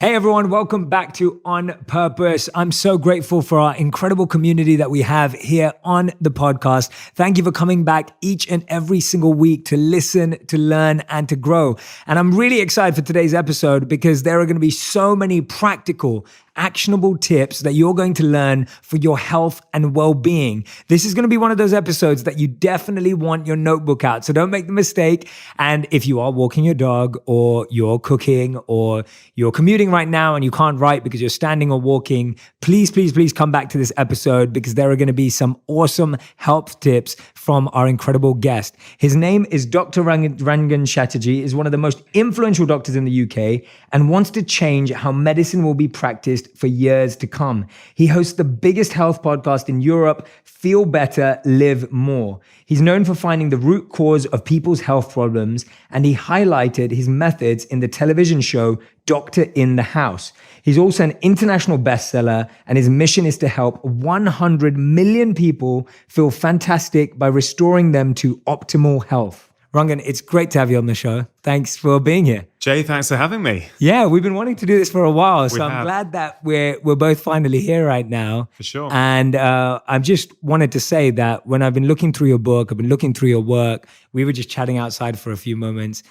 Hey everyone, welcome back to On Purpose. I'm so grateful for our incredible community that we have here on the podcast. Thank you for coming back each and every single week to listen, to learn, and to grow. And I'm really excited for today's episode because there are going to be so many practical, actionable tips that you're going to learn for your health and well-being. This is going to be one of those episodes that you definitely want your notebook out. So don't make the mistake. And if you are walking your dog or you're cooking or you're commuting right now and you can't write because you're standing or walking, please come back to this episode because there are going to be some awesome health tips from our incredible guest. His name is DrRangan Chatterjee, is one of the most influential doctors in the UK and wants to change how medicine will be practiced for years to come. He hosts the biggest health podcast in Europe, Feel Better, Live More. He's known for finding the root cause of people's health problems, and he highlighted his methods in the television show Doctor in the House. He's also an international bestseller, and his mission is to help 100 million people feel fantastic by restoring them to optimal health. Rangan, it's great to have you on the show. Thanks for being here. Jay, thanks for having me. Yeah, we've been wanting to do this for a while, so I'm glad that we're both finally here right now. For sure. And I just wanted to say that when I've been looking through your book, I've been looking through your work, we were just chatting outside for a few moments.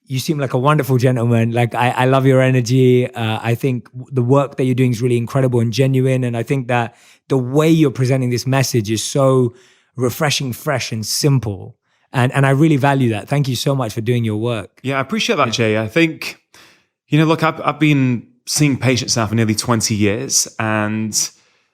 You seem like a wonderful gentleman. Like I love your energy. I think the work that you're doing is really incredible and genuine. And I think that the way you're presenting this message is so refreshing, fresh, and simple. And I really value that. Thank you so much for doing your work. Yeah, I appreciate that, Jay. I think, look, I've been seeing patients now for nearly 20 years. And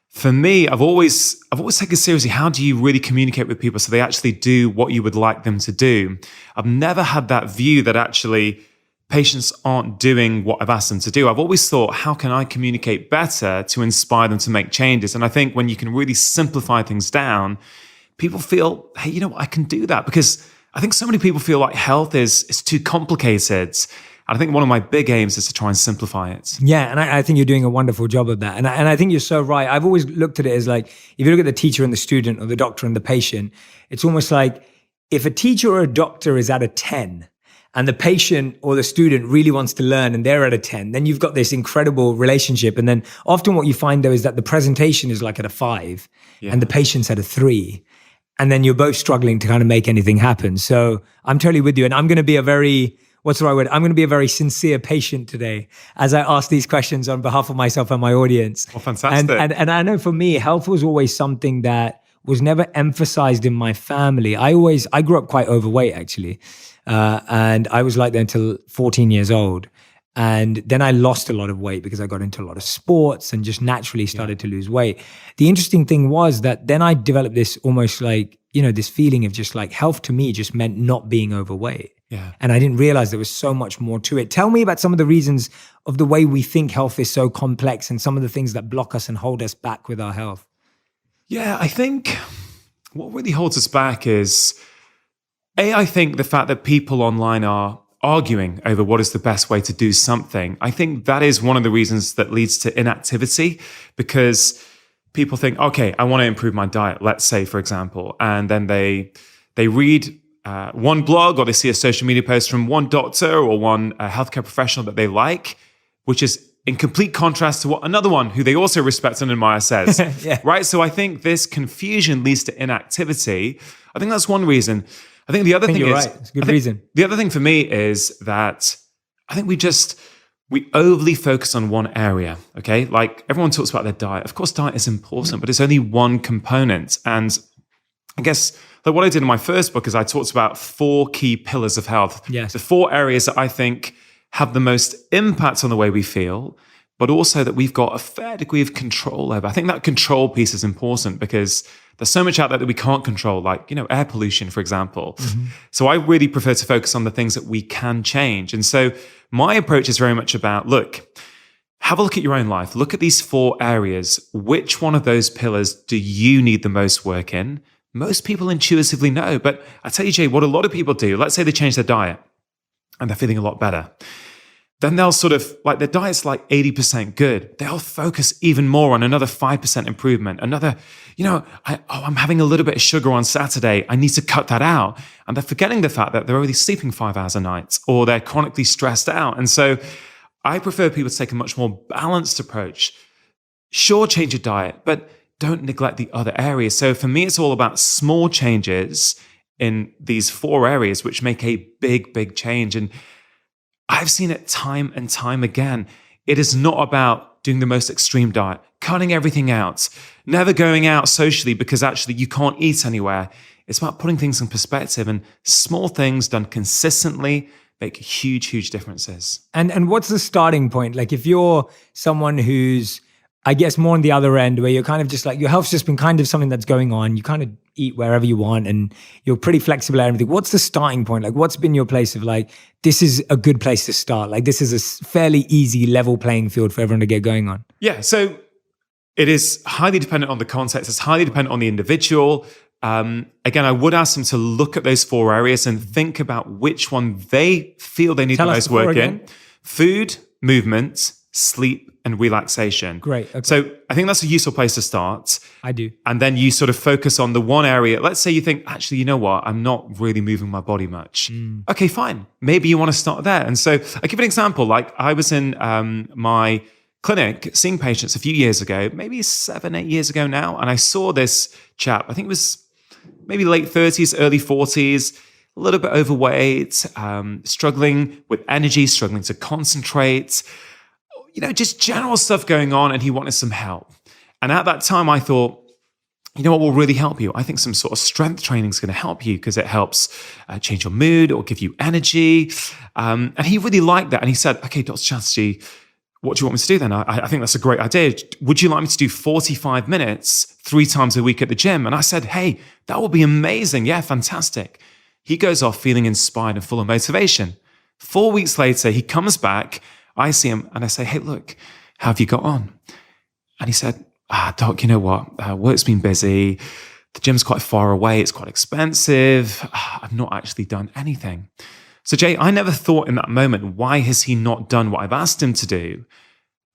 for me, I've always taken seriously, how do you really communicate with people so they actually do what you would like them to do? I've never had that view that actually patients aren't doing what I've asked them to do. I've always thought, how can I communicate better to inspire them to make changes? And I think when you can really simplify things down, people feel, hey, you know what, I can do that. Because I think so many people feel like health is too complicated. And I think one of my big aims is to try and simplify it. Yeah, and I think you're doing a wonderful job of that. And I think you're so right. I've always looked at it as like, if you look at the teacher and the student or the doctor and the patient, it's almost like if a teacher or a doctor is at a 10 and the patient or the student really wants to learn and they're at a 10, then you've got this incredible relationship. And then often what you find though is that the presentation is like at a 5 and the patient's at a 3. And then you're both struggling to kind of make anything happen. So I'm totally with you. And I'm going to be I'm going to be a very sincere patient today as I ask these questions on behalf of myself and my audience. Well, fantastic. And I know for me, health was always something that was never emphasized in my family. I grew up quite overweight actually. And I was like that until 14 years old. And then I lost a lot of weight because I got into a lot of sports and just naturally started to lose weight. The interesting thing was that then I developed this almost like, this feeling of just like health to me just meant not being overweight. Yeah. And I didn't realize there was so much more to it. Tell me about some of the reasons of the way we think health is so complex and some of the things that block us and hold us back with our health. Yeah, I think what really holds us back is, I think the fact that people online are arguing over what is the best way to do something. I think that is one of the reasons that leads to inactivity, because people think, okay, I want to improve my diet, let's say, for example, and then they read one blog or they see a social media post from one doctor or one healthcare professional that they like, which is in complete contrast to what another one who they also respect and admire says, right? So I think this confusion leads to inactivity. I think that's one reason. I think the other thing is, right. It's a good reason. The other thing for me is that I think we overly focus on one area, okay? Like everyone talks about their diet. Of course, diet is important, but it's only one component. And I guess like what I did in my first book is I talked about 4 key pillars of health. Yes. The 4 areas that I think have the most impact on the way we feel, but also that we've got a fair degree of control over. I think that control piece is important because there's so much out there that we can't control, like, air pollution, for example. Mm-hmm. So I really prefer to focus on the things that we can change. And so my approach is very much about, look, have a look at your own life. Look at these 4 areas. Which one of those pillars do you need the most work in? Most people intuitively know. But I tell you, Jay, what a lot of people do, let's say they change their diet and they're feeling a lot better. Then they'll sort of, like their diet's like 80% good. They'll focus even more on another 5% improvement. Another, I'm having a little bit of sugar on Saturday. I need to cut that out. And they're forgetting the fact that they're only sleeping 5 hours a night or they're chronically stressed out. And so I prefer people to take a much more balanced approach. Sure, change your diet, but don't neglect the other areas. So for me, it's all about small changes in these 4 areas, which make a big, big change. And I've seen it time and time again. It is not about doing the most extreme diet, cutting everything out, never going out socially because actually you can't eat anywhere. It's about putting things in perspective, and small things done consistently make huge, huge differences. And what's the starting point? Like if you're someone who's, I guess, more on the other end where you're kind of just like, your health's just been kind of something that's going on. You kind of eat wherever you want and you're pretty flexible and everything. What's the starting point? Like what's been your place of like, this is a good place to start? Like this is a fairly easy level playing field for everyone to get going on. Yeah. So it is highly dependent on the context. It's highly dependent on the individual. Again, I would ask them to look at those 4 areas and think about which one they feel they need the most work in. Food, movement, sleep, and relaxation. Great. Okay. So I think that's a useful place to start. I do. And then you sort of focus on the one area. Let's say you think, actually, you know what? I'm not really moving my body much. Okay, fine. Maybe you want to start there. And so I'll give an example. Like I was in my clinic seeing patients a few years ago, maybe 7, 8 years ago now. And I saw this chap, I think it was maybe late 30s, early 40s, a little bit overweight, struggling with energy, struggling to concentrate, just general stuff going on, and he wanted some help. And at that time, I thought, you know what will really help you? I think some sort of strength training is going to help you because it helps change your mood or give you energy. And he really liked that. And he said, okay, Dr. Chatterjee, what do you want me to do then? I think that's a great idea. Would you like me to do 45 minutes 3 times a week at the gym? And I said, hey, that will be amazing. Yeah, fantastic. He goes off feeling inspired and full of motivation. 4 weeks later, he comes back. I see him and I say, hey, look, how have you got on? And he said, Doc, you know what? Work's been busy. The gym's quite far away. It's quite expensive. I've not actually done anything. So Jay, I never thought in that moment, why has he not done what I've asked him to do?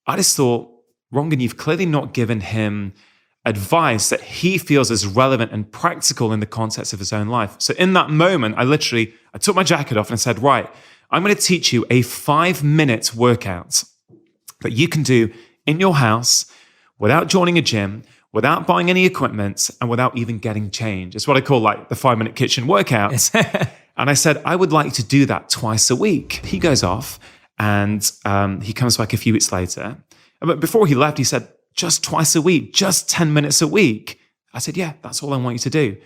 I just thought, Rangan, you've clearly not given him advice that he feels is relevant and practical in the context of his own life. So in that moment, I took my jacket off and I said, right, I'm going to teach you a 5-minute workout that you can do in your house without joining a gym, without buying any equipment, and without even getting changed. It's what I call like the 5-minute kitchen workout. And I said, I would like to do that twice a week. He goes off and he comes back a few weeks later. But before he left, he said, just twice a week, just 10 minutes a week. I said, yeah, that's all I want you to do.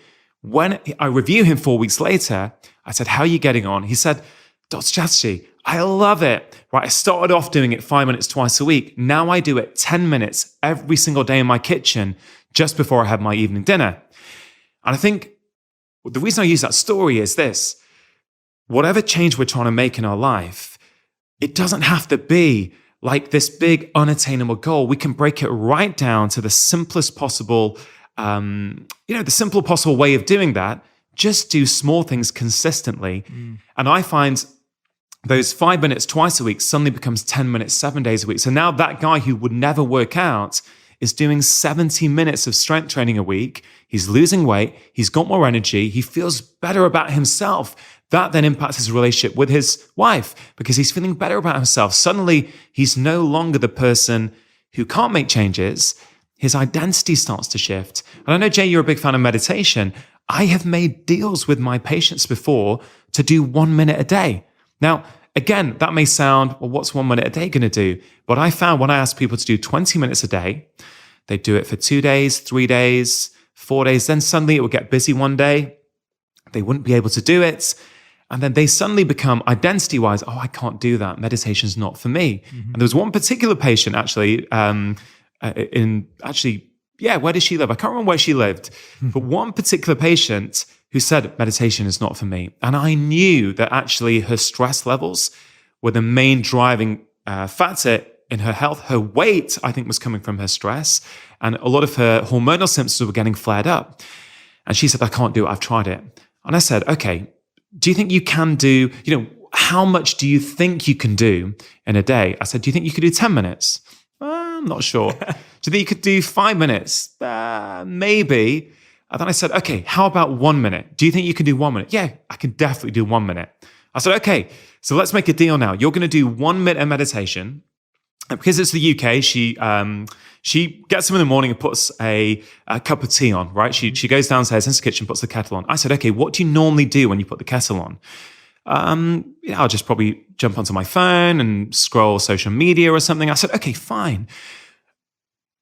When I review him 4 weeks later, I said, how are you getting on? He said, Dr. Chatterjee, I love it. Right, I started off doing it 5 minutes twice a week. Now I do it 10 minutes every single day in my kitchen just before I have my evening dinner. And I think the reason I use that story is this. Whatever change we're trying to make in our life, it doesn't have to be like this big unattainable goal. We can break it right down to the simplest possible, the simple possible way of doing that. Just do small things consistently. And I find those 5 minutes twice a week suddenly becomes 10 minutes, 7 days a week. So now that guy who would never work out is doing 70 minutes of strength training a week. He's losing weight. He's got more energy. He feels better about himself. That then impacts his relationship with his wife because he's feeling better about himself. Suddenly, he's no longer the person who can't make changes. His identity starts to shift. And I know, Jay, you're a big fan of meditation. I have made deals with my patients before to do 1 minute a day. Now, again, that may sound, well, what's 1 minute a day going to do? But I found when I asked people to do 20 minutes a day, they'd do it for 2 days, 3 days, 4 days. Then suddenly it would get busy one day. They wouldn't be able to do it. And then they suddenly become identity-wise, oh, I can't do that. Meditation's not for me. And there was one particular patient actually, where did she live? I can't remember where she lived. But one particular patient who said, meditation is not for me. And I knew that actually her stress levels were the main driving factor in her health. Her weight, I think, was coming from her stress. And a lot of her hormonal symptoms were getting flared up. And she said, I can't do it. I've tried it. And I said, okay, do you think you can do, how much do you think you can do in a day? I said, do you think you could do 10 minutes? I'm not sure. Do you think you could do 5 minutes? Maybe. And then I said, okay, how about 1 minute? Do you think you can do 1 minute? Yeah, I can definitely do 1 minute. I said, okay, so let's make a deal now. You're going to do 1 minute of meditation. And because it's the UK, she gets up in the morning and puts a cup of tea on, right? She goes downstairs into the kitchen, puts the kettle on. I said, okay, what do you normally do when you put the kettle on? I'll just probably jump onto my phone and scroll social media or something. I said, okay, fine.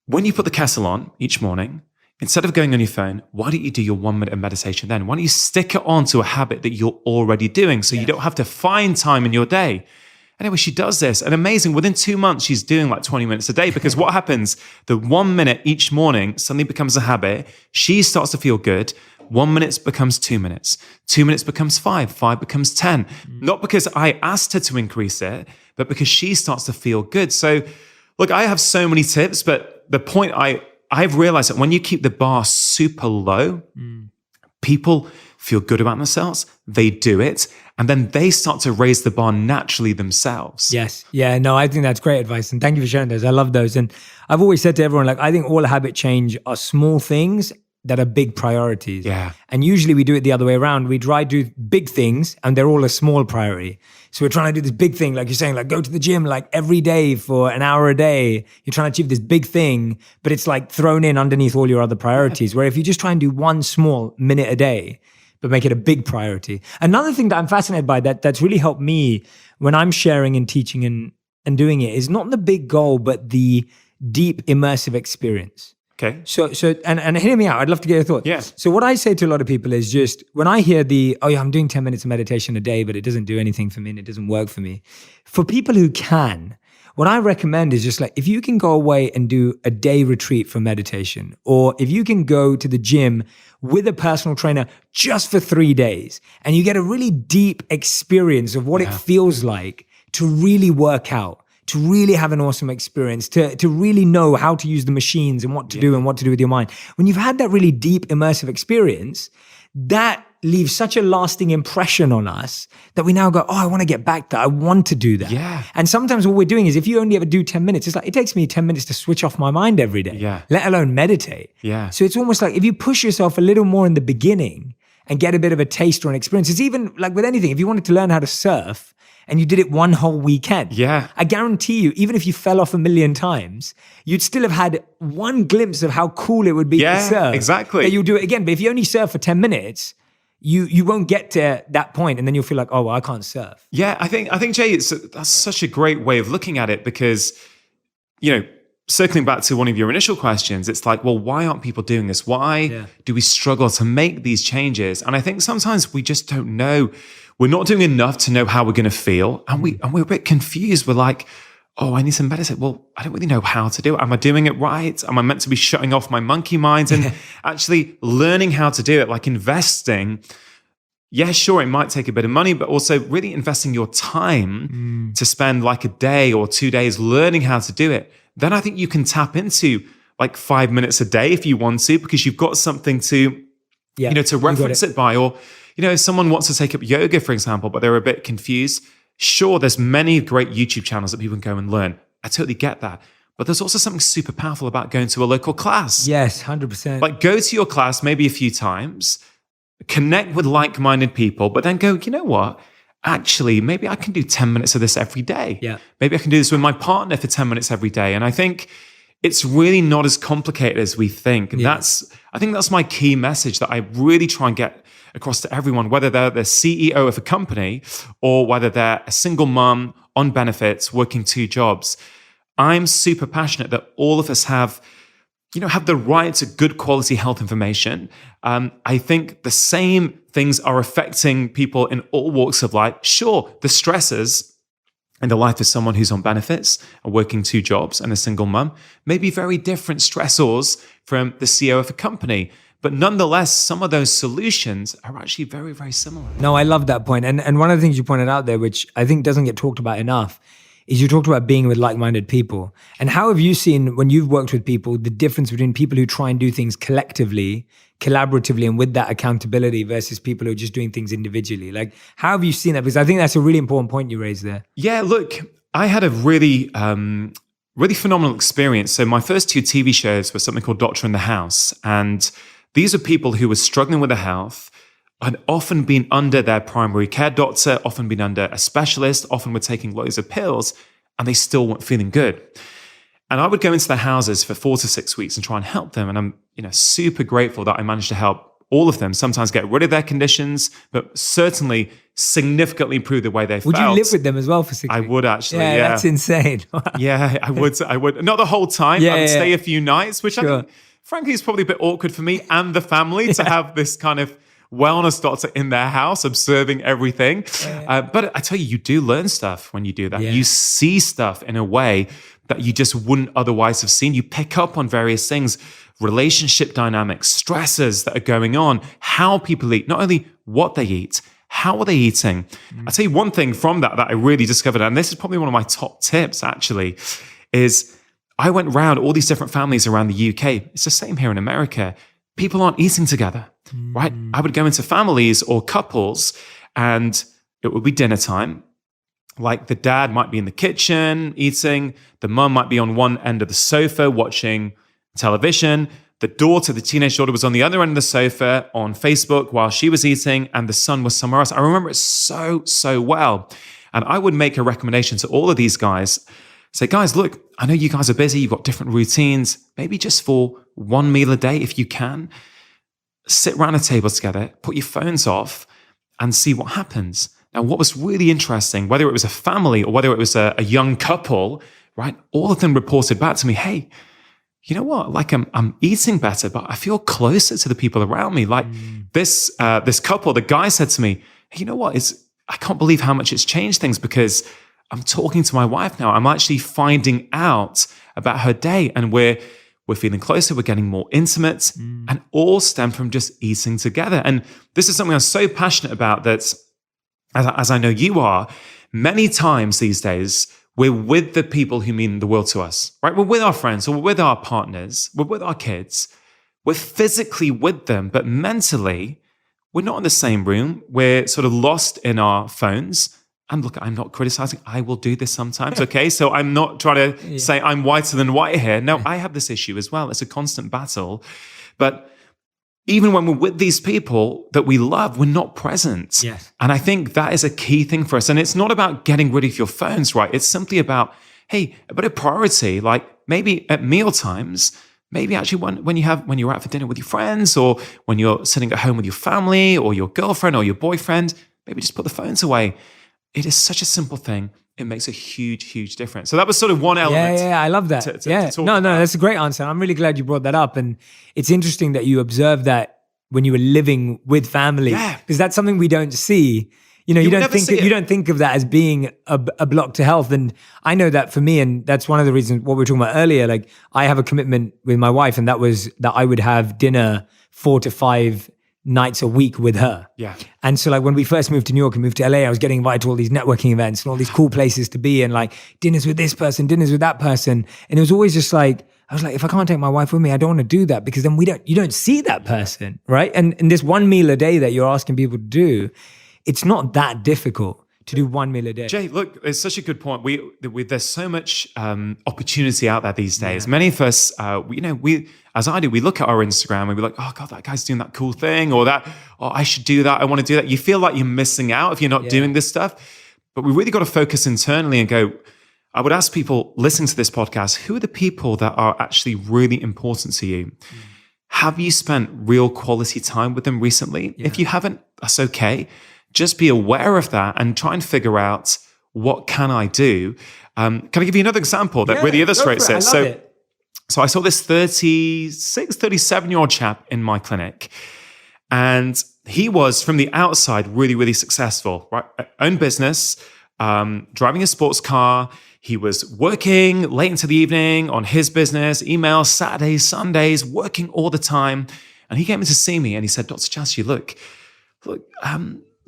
When you put the kettle on each morning, instead of going on your phone, why don't you do your 1 minute of meditation then? Why don't you stick it on to a habit that you're already doing so you don't have to find time in your day? Anyway, she does this, and amazing, within 2 months, she's doing like 20 minutes a day, because what happens, the 1 minute each morning suddenly becomes a habit. She starts to feel good. 1 minute becomes 2 minutes. 2 minutes becomes 5. 5 becomes 10. Not because I asked her to increase it, but because she starts to feel good. So look, I have so many tips, but the point I've realized that when you keep the bar super low, people feel good about themselves, they do it, and then they start to raise the bar naturally themselves. Yes. Yeah, no, I think that's great advice. And thank you for sharing those. I love those. And I've always said to everyone, like, I think all habit change are small things that are big priorities. Yeah. And usually we do it the other way around. We try to do big things and they're all a small priority. So we're trying to do this big thing, like you're saying, like go to the gym like every day for an hour a day. You're trying to achieve this big thing, but it's like thrown in underneath all your other priorities. Where if you just try and do one small minute a day, but make it a big priority. Another thing that I'm fascinated by that's really helped me when I'm sharing and teaching and doing it is not the big goal, but the deep immersive experience. Okay. So and hear me out. I'd love to get your thoughts. Yeah. So what I say to a lot of people is just when I hear I'm doing 10 minutes of meditation a day, but it doesn't do anything for me and it doesn't work for me. For people who can, what I recommend is just like, if you can go away and do a day retreat for meditation, or if you can go to the gym with a personal trainer just for 3 days and you get a really deep experience of what it feels like to really work out, to really have an awesome experience, to really know how to use the machines and what to do and what to do with your mind. When you've had that really deep immersive experience, that leaves such a lasting impression on us that we now go, I want to get back to that. I want to do that. Yeah. And sometimes what we're doing is if you only ever do 10 minutes, it's like, it takes me 10 minutes to switch off my mind every day, let alone meditate. Yeah. So it's almost like if you push yourself a little more in the beginning and get a bit of a taste or an experience, it's even like with anything, if you wanted to learn how to surf, and you did it one whole weekend. Yeah. I guarantee you, even if you fell off 1,000,000 times, you'd still have had one glimpse of how cool it would be to surf. Exactly. That you'll do it again. But if you only surf for 10 minutes, you won't get to that point, and then you'll feel like, oh, well, I can't surf. Yeah, I think Jay, that's such a great way of looking at it, because, circling back to one of your initial questions, it's like, well, why aren't people doing this? Why do we struggle to make these changes? And I think sometimes we just don't know. We're not doing enough to know how we're going to feel. And we're a bit confused. We're like, I need some meditate. Well, I don't really know how to do it. Am I doing it right? Am I meant to be shutting off my monkey mind and actually learning how to do it, like investing? Yeah, sure, it might take a bit of money, but also really investing your time to spend like a day or 2 days learning how to do it. Then I think you can tap into like 5 minutes a day if you want to, because you've got something to, to reference it by. Or, if someone wants to take up yoga, for example, but they're a bit confused, sure, there's many great YouTube channels that people can go and learn. I totally get that. But there's also something super powerful about going to a local class. Yes, 100%. Like go to your class maybe a few times, connect with like-minded people, but then go, you know what? Actually, maybe I can do 10 minutes of this every day. Yeah. Maybe I can do this with my partner for 10 minutes every day. And I think it's really not as complicated as we think. And I think that's my key message that I really try and get across to everyone, whether they're the CEO of a company or whether they're a single mom on benefits, working 2 jobs. I'm super passionate that all of us have the right to good quality health information. I think the same things are affecting people in all walks of life. Sure, the stresses in the life of someone who's on benefits and working 2 jobs and a single mum may be very different stressors from the CEO of a company. But nonetheless, some of those solutions are actually very, very similar. No, I love that point. And one of the things you pointed out there, which I think doesn't get talked about enough, is you talked about being with like-minded people. And how have you seen, when you've worked with people, the difference between people who try and do things collectively, collaboratively, and with that accountability versus people who are just doing things individually? Like, how have you seen that? Because I think that's a really important point you raised there. Yeah, look, I had a really phenomenal experience. So my first 2 TV shows were something called Doctor in the House. And these are people who were struggling with their health. had often been under their primary care doctor, often been under a specialist, often were taking loads of pills, and they still weren't feeling good. And I would go into their houses for 4 to 6 weeks and try and help them. And I'm, super grateful that I managed to help all of them, sometimes get rid of their conditions, but certainly significantly improve the way they felt. Would you live with them as well for 6 weeks? I would actually, yeah. That's insane. Yeah, I would. Not the whole time. I would stay a few nights, which I think, frankly, is probably a bit awkward for me and the family to have this kind of wellness doctor in their house observing everything. But I tell you, you do learn stuff when you do that. You see stuff in a way that you just wouldn't otherwise have seen. You pick up on various things, relationship dynamics, stresses that are going on, how people eat, not only what they eat, how are they eating? I'll tell you one thing from that I really discovered, and this is probably one of my top tips actually, is I went around all these different families around the UK. It's the same here in America. People aren't eating together, right? I would go into families or couples and it would be dinner time. Like the dad might be in the kitchen eating, the mum might be on one end of the sofa watching television, the daughter, the teenage daughter, was on the other end of the sofa on Facebook while she was eating, and the son was somewhere else. I remember it so well. And I would make a recommendation to all of these guys. Say, guys, look, I know you guys are busy, you've got different routines, maybe just for one meal a day, if you can, sit around a table together, put your phones off and see what happens. Now, what was really interesting, whether it was a family or whether it was a young couple, right? All of them reported back to me, hey, you know what? Like I'm eating better, but I feel closer to the people around me. Like this couple, the guy said to me, hey, you know what? I can't believe how much it's changed things because I'm talking to my wife now. I'm actually finding out about her day, and we're feeling closer. We're getting more intimate, and all stem from just eating together. And this is something I'm so passionate about that, as I know you are, many times these days, we're with the people who mean the world to us, right? We're with our friends, or we're with our partners, we're with our kids. We're physically with them, but mentally, we're not in the same room. We're sort of lost in our phones. And look, I'm not criticizing. I will do this sometimes, okay? So I'm not trying to say I'm whiter than white here. No, I have this issue as well. It's a constant battle. But even when we're with these people that we love, we're not present. Yes. And I think that is a key thing for us. And it's not about getting rid of your phones, right? It's simply about, hey, a bit of priority, like maybe at meal times, maybe actually when you're out for dinner with your friends, or when you're sitting at home with your family or your girlfriend or your boyfriend, maybe just put the phones away. It is such a simple thing. It makes a huge, huge difference. So that was sort of one element. Yeah, I love that. To talk No, about. that's a great answer. I'm really glad you brought that up. And it's interesting that you observed that when you were living with family, because that's something we don't see. You don't think of that as being a block to health. And I know that for me, and that's one of the reasons what we were talking about earlier. Like I have a commitment with my wife, and that was that I would have dinner 4 to 5 nights a week with her. Yeah. And so like when we first moved to New York and moved to LA, I was getting invited to all these networking events and all these cool places to be, and like dinners with this person, dinners with that person. And it was always just like, I was like, if I can't take my wife with me, I don't want to do that, because then you don't see that person, right? And this one meal a day that you're asking people to do, it's not that difficult to do one meal a day. Jay, look, it's such a good point. There's so much opportunity out there these days. Many of us, we as I do, we look at our Instagram and we're like, oh God, that guy's doing that cool thing, or that, oh, I should do that. I want to do that. You feel like you're missing out if you're not doing this stuff. But we really got to focus internally and go, I would ask people listening to this podcast, who are the people that are actually really important to you? Have you spent real quality time with them recently? If you haven't, that's okay. Just be aware of that and try and figure out, what can I do? Can I give you another example that really illustrates it? So I saw this 36, 37-year-old chap in my clinic, and he was from the outside really, really successful, right? Own business, driving a sports car. He was working late into the evening on his business, emails, Saturdays, Sundays, working all the time. And he came in to see me and he said, Dr. Chatterjee, look,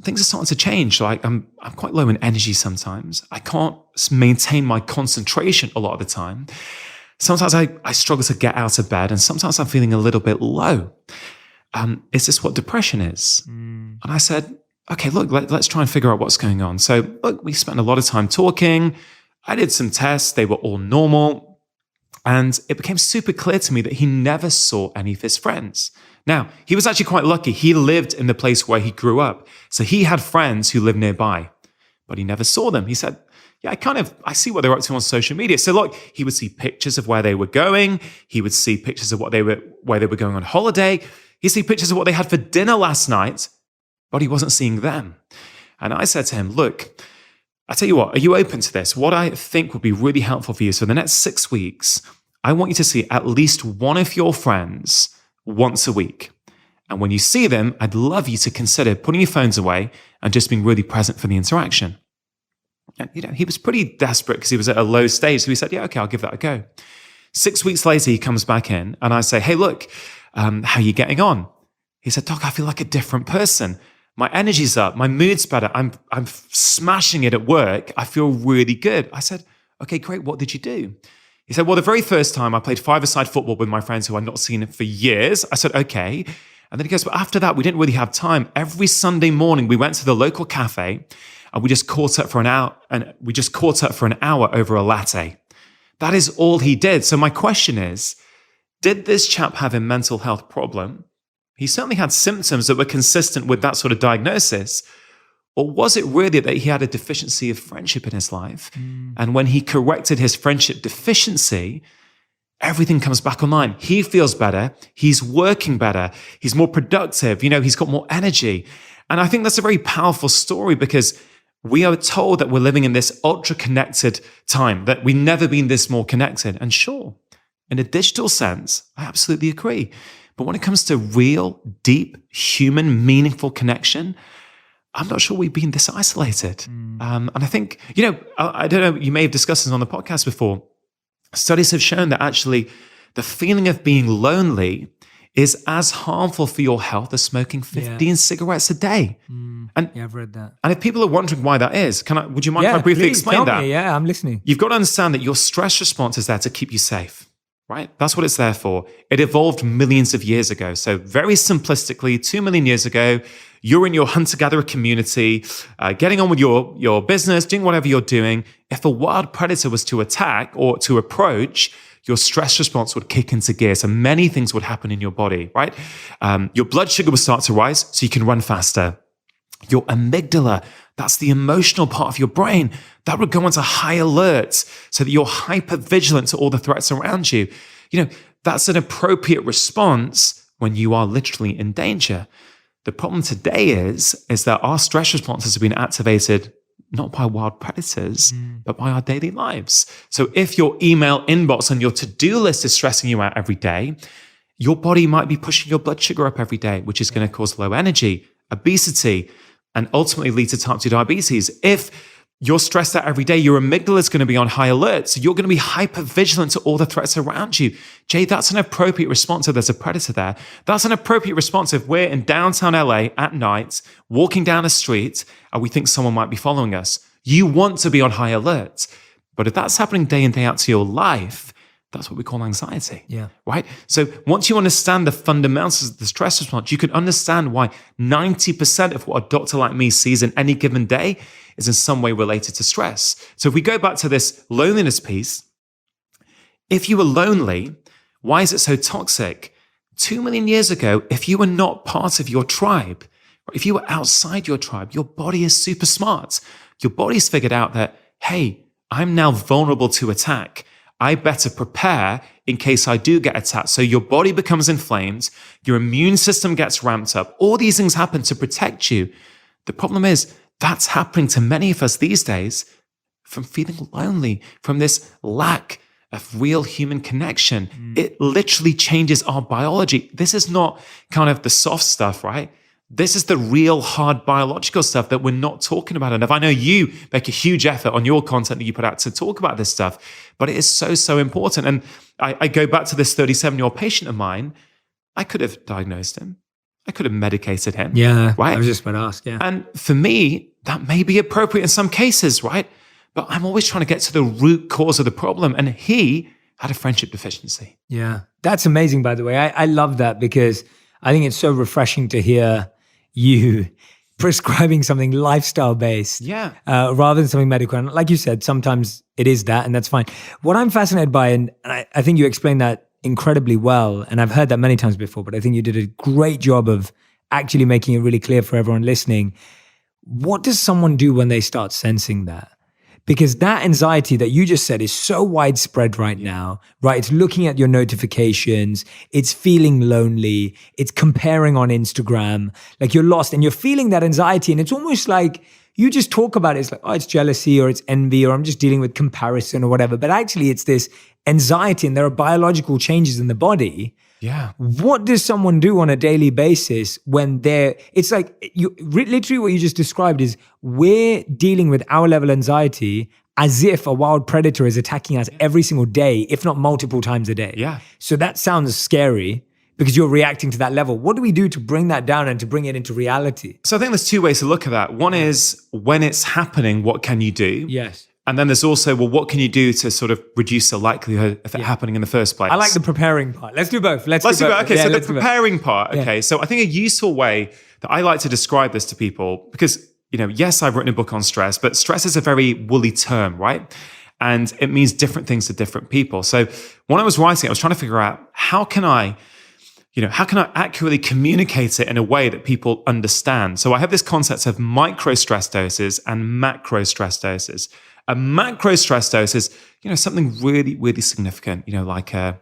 things are starting to change. Like I'm quite low in energy sometimes. I can't maintain my concentration a lot of the time. Sometimes I struggle to get out of bed, and sometimes I'm feeling a little bit low. Is this what depression is? And I said, okay, look, let's try and figure out what's going on. So look, we spent a lot of time talking. I did some tests. They were all normal. And it became super clear to me that he never saw any of his friends. Now, he was actually quite lucky. He lived in the place where he grew up. So he had friends who lived nearby, but he never saw them. He said, yeah, I see what they're up to on social media. So look, he would see pictures of where they were going. He would see pictures of where they were going on holiday. He'd see pictures of what they had for dinner last night, but he wasn't seeing them. And I said to him, look, I tell you what, are you open to this? What I think would be really helpful for you is for the next 6 weeks, I want you to see at least one of your friends once a week. And when you see them, I'd love you to consider putting your phones away and just being really present for the interaction. And he was pretty desperate because he was at a low stage. So he said, yeah, okay, I'll give that a go. 6 weeks later, he comes back in and I say, hey, look, how are you getting on? He said, Doc, I feel like a different person. My energy's up. My mood's better. I'm smashing it at work. I feel really good. I said, okay, great. What did you do? He said, well, the very first time I played five-a-side football with my friends who I'd not seen for years. I said, okay. And then he goes, but after that, we didn't really have time. Every Sunday morning, we went to the local cafe and we just caught up for an hour over a latte. That is all he did. So my question is, did this chap have a mental health problem? He certainly had symptoms that were consistent with that sort of diagnosis. Or was it really that he had a deficiency of friendship in his life? And when he corrected his friendship deficiency, everything comes back online. He feels better. He's working better. He's more productive. He's got more energy. And I think that's a very powerful story because we are told that we're living in this ultra-connected time, that we've never been this more connected. And sure, in a digital sense, I absolutely agree. But when it comes to real, deep, human, meaningful connection, I'm not sure we've been this isolated. And I think, I don't know, you may have discussed this on the podcast before. Studies have shown that actually the feeling of being lonely is as harmful for your health as smoking 15 cigarettes a day. And I've read that. And if people are wondering why that is, would you mind if I briefly explain that? Yeah, I'm listening. You've got to understand that your stress response is there to keep you safe. Right? That's what it's there for. It evolved millions of years ago. So very simplistically, 2 million years ago, you're in your hunter-gatherer community, getting on with your business, doing whatever you're doing. If a wild predator was to attack or to approach, your stress response would kick into gear. So many things would happen in your body, right? Your blood sugar would start to rise so you can run faster. Your amygdala, that's the emotional part of your brain, that would go into high alert so that you're hyper vigilant to all the threats around you. That's an appropriate response when you are literally in danger. The problem today is that our stress responses have been activated not by wild predators, but by our daily lives. So if your email inbox on your to-do list is stressing you out every day, your body might be pushing your blood sugar up every day, which is going to cause low energy, obesity, and ultimately lead to type 2 diabetes. If you're stressed out every day, your amygdala is going to be on high alert. So you're going to be hyper vigilant to all the threats around you. Jay, that's an appropriate response if there's a predator there. That's an appropriate response if we're in downtown LA at night, walking down a street, and we think someone might be following us. You want to be on high alert. But if that's happening day in, day out to your life, that's what we call anxiety. Yeah. Right? So once you understand the fundamentals of the stress response, you can understand why 90% of what a doctor like me sees in any given day is in some way related to stress. So if we go back to this loneliness piece, if you were lonely, why is it so toxic? 2 million years ago, if you were not part of your tribe, if you were outside your tribe, your body is super smart. Your body's figured out that, hey, I'm now vulnerable to attack. I better prepare in case I do get attacked. So your body becomes inflamed, your immune system gets ramped up. All these things happen to protect you. The problem is that's happening to many of us these days from feeling lonely, from this lack of real human connection. It literally changes our biology. This is not kind of the soft stuff, right? This is the real hard biological stuff that we're not talking about enough. I know you make a huge effort on your content that you put out to talk about this stuff, but it is so, so important. And I go back to this 37-year-old patient of mine. I could have diagnosed him. I could have medicated him. Yeah, right? I was just about to ask, yeah. And for me, that may be appropriate in some cases, right? But I'm always trying to get to the root cause of the problem. And he had a friendship deficiency. Yeah, that's amazing, by the way. I love that because I think it's so refreshing to hear you prescribing something lifestyle based, rather than something medical. And like you said, sometimes it is that, and that's fine. What I'm fascinated by, and I think you explained that incredibly well, and I've heard that many times before, but I think you did a great job of actually making it really clear for everyone listening. What does someone do when they start sensing that? Because that anxiety that you just said is so widespread right now, right? It's looking at your notifications, it's feeling lonely, it's comparing on Instagram, like you're lost and you're feeling that anxiety. And it's almost like you just talk about it. It's like, oh, it's jealousy or it's envy or I'm just dealing with comparison or whatever. But actually it's this anxiety and there are biological changes in the body. Yeah. What does someone do on a daily basis when it's like literally what you just described is we're dealing with our level of anxiety as if a wild predator is attacking us every single day, if not multiple times a day. Yeah. So that sounds scary because you're reacting to that level. What do we do to bring that down and to bring it into reality? So I think there's two ways to look at that. One is when it's happening, what can you do? Yes. And then there's also, well, what can you do to sort of reduce the likelihood of it happening in the first place? I like the preparing part. Let's do both. Let's do both. Okay, so the preparing part. Okay, so I think a useful way that I like to describe this to people, because, yes, I've written a book on stress, but stress is a very woolly term, right? And it means different things to different people. So when I was writing, I was trying to figure out how can I accurately communicate it in a way that people understand? So I have this concept of micro stress doses and macro stress doses. A macro stress dose is, something really, really significant, like a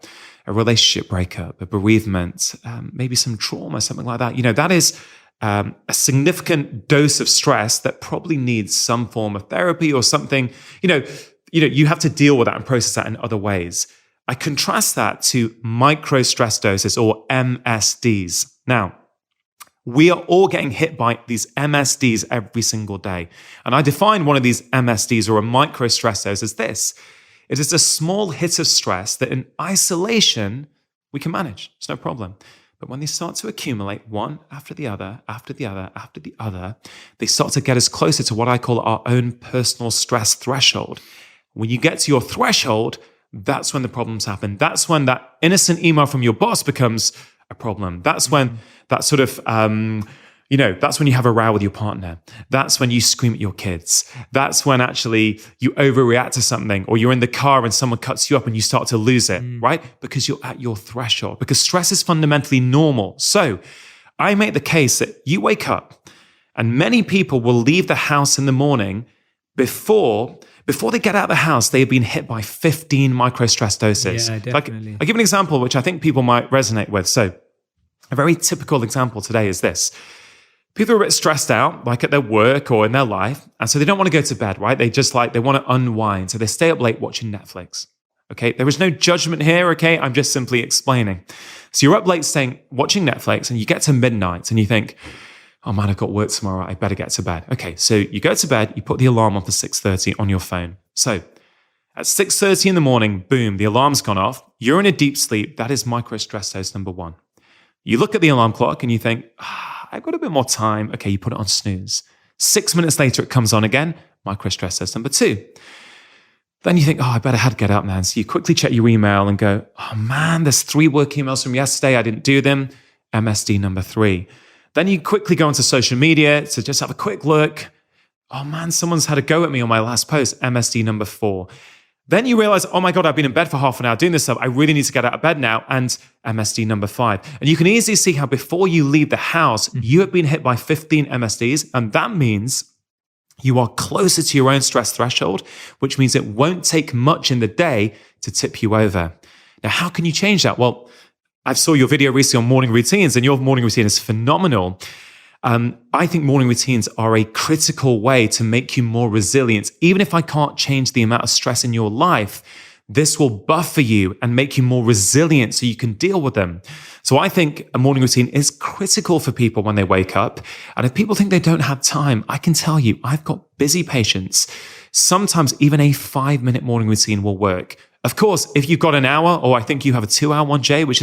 relationship breakup, a bereavement, maybe some trauma, something like that. That is a significant dose of stress that probably needs some form of therapy or something. You have to deal with that and process that in other ways. I contrast that to micro stress doses or MSDs. Now, we are all getting hit by these MSDs every single day. And I define one of these MSDs or a micro stress dose as this. It is a small hit of stress that in isolation, we can manage. It's no problem. But when they start to accumulate one after the other, after the other, after the other, they start to get us closer to what I call our own personal stress threshold. When you get to your threshold, that's when the problems happen. That's when that innocent email from your boss becomes a problem. That's when that sort of, that's when you have a row with your partner. That's when you scream at your kids. That's when actually you overreact to something, or you're in the car and someone cuts you up and you start to lose it, right? Because you're at your threshold, because stress is fundamentally normal. So I make the case that you wake up and many people will leave the house in the morning before they get out of the house, they've been hit by 15 micro stress doses. Yeah, definitely. I'll give an example, which I think people might resonate with. So a very typical example today is this. People are a bit stressed out, like at their work or in their life. And so they don't want to go to bed, right? They want to unwind. So they stay up late watching Netflix. Okay. There is no judgment here. Okay. I'm just simply explaining. So you're up late watching Netflix and you get to midnight and you think, oh man, I've got work tomorrow. I better get to bed. Okay, so you go to bed, you put the alarm on for 6:30 on your phone. So at 6:30 in the morning, boom, the alarm's gone off. You're in a deep sleep. That is micro stress dose number one. You look at the alarm clock and you think, I've got a bit more time. Okay, you put it on snooze. 6 minutes later, it comes on again. Micro stress dose number two. Then you think, I better get up now. So you quickly check your email and go, oh man, there's 3 work emails from yesterday. I didn't do them. MSD number 3. Then you quickly go onto social media to just have a quick look. Oh man, someone's had a go at me on my last post, MSD number 4. Then you realize, oh my God, I've been in bed for half an hour doing this stuff. I really need to get out of bed now. And MSD number 5. And you can easily see how before you leave the house, you have been hit by 15 MSDs. And that means you are closer to your own stress threshold, which means it won't take much in the day to tip you over. Now, how can you change that? Well, I saw your video recently on morning routines, and your morning routine is phenomenal. I think morning routines are a critical way to make you more resilient. Even if I can't change the amount of stress in your life, this will buffer you and make you more resilient so you can deal with them. So I think a morning routine is critical for people when they wake up. And if people think they don't have time, I can tell you, I've got busy patients. Sometimes even a 5-minute morning routine will work. Of course, if you've got an hour, or I think you have a 2-hour one, Jay, which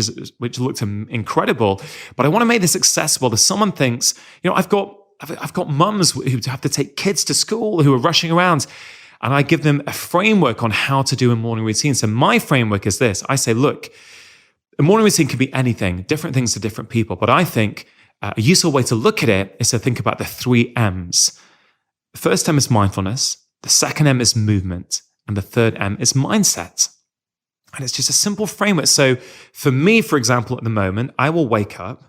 looked incredible, but I want to make this accessible. If someone thinks, I've got mums who have to take kids to school who are rushing around, and I give them a framework on how to do a morning routine. So my framework is this. I say, look, a morning routine can be anything, different things to different people, but I think a useful way to look at it is to think about the 3 M's. The first M is mindfulness, the second M is movement, and the third M is mindset. And it's just a simple framework. So for me, for example, at the moment, I will wake up.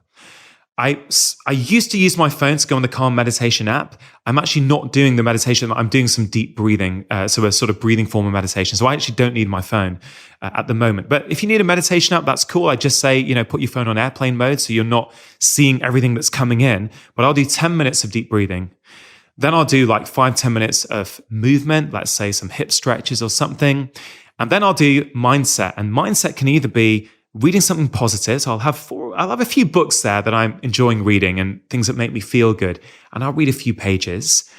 I used to use my phone to go on the Calm meditation app. I'm actually not doing the meditation. I'm doing some deep breathing, so a sort of breathing form of meditation. So I actually don't need my phone at the moment. But if you need a meditation app, that's cool. I just say, put your phone on airplane mode so you're not seeing everything that's coming in. But I'll do 10 minutes of deep breathing. Then I'll do like 5-10 minutes of movement, let's say some hip stretches or something. And then I'll do mindset. And mindset can either be reading something positive. So I'll have a few books there that I'm enjoying reading and things that make me feel good. And I'll read a few pages.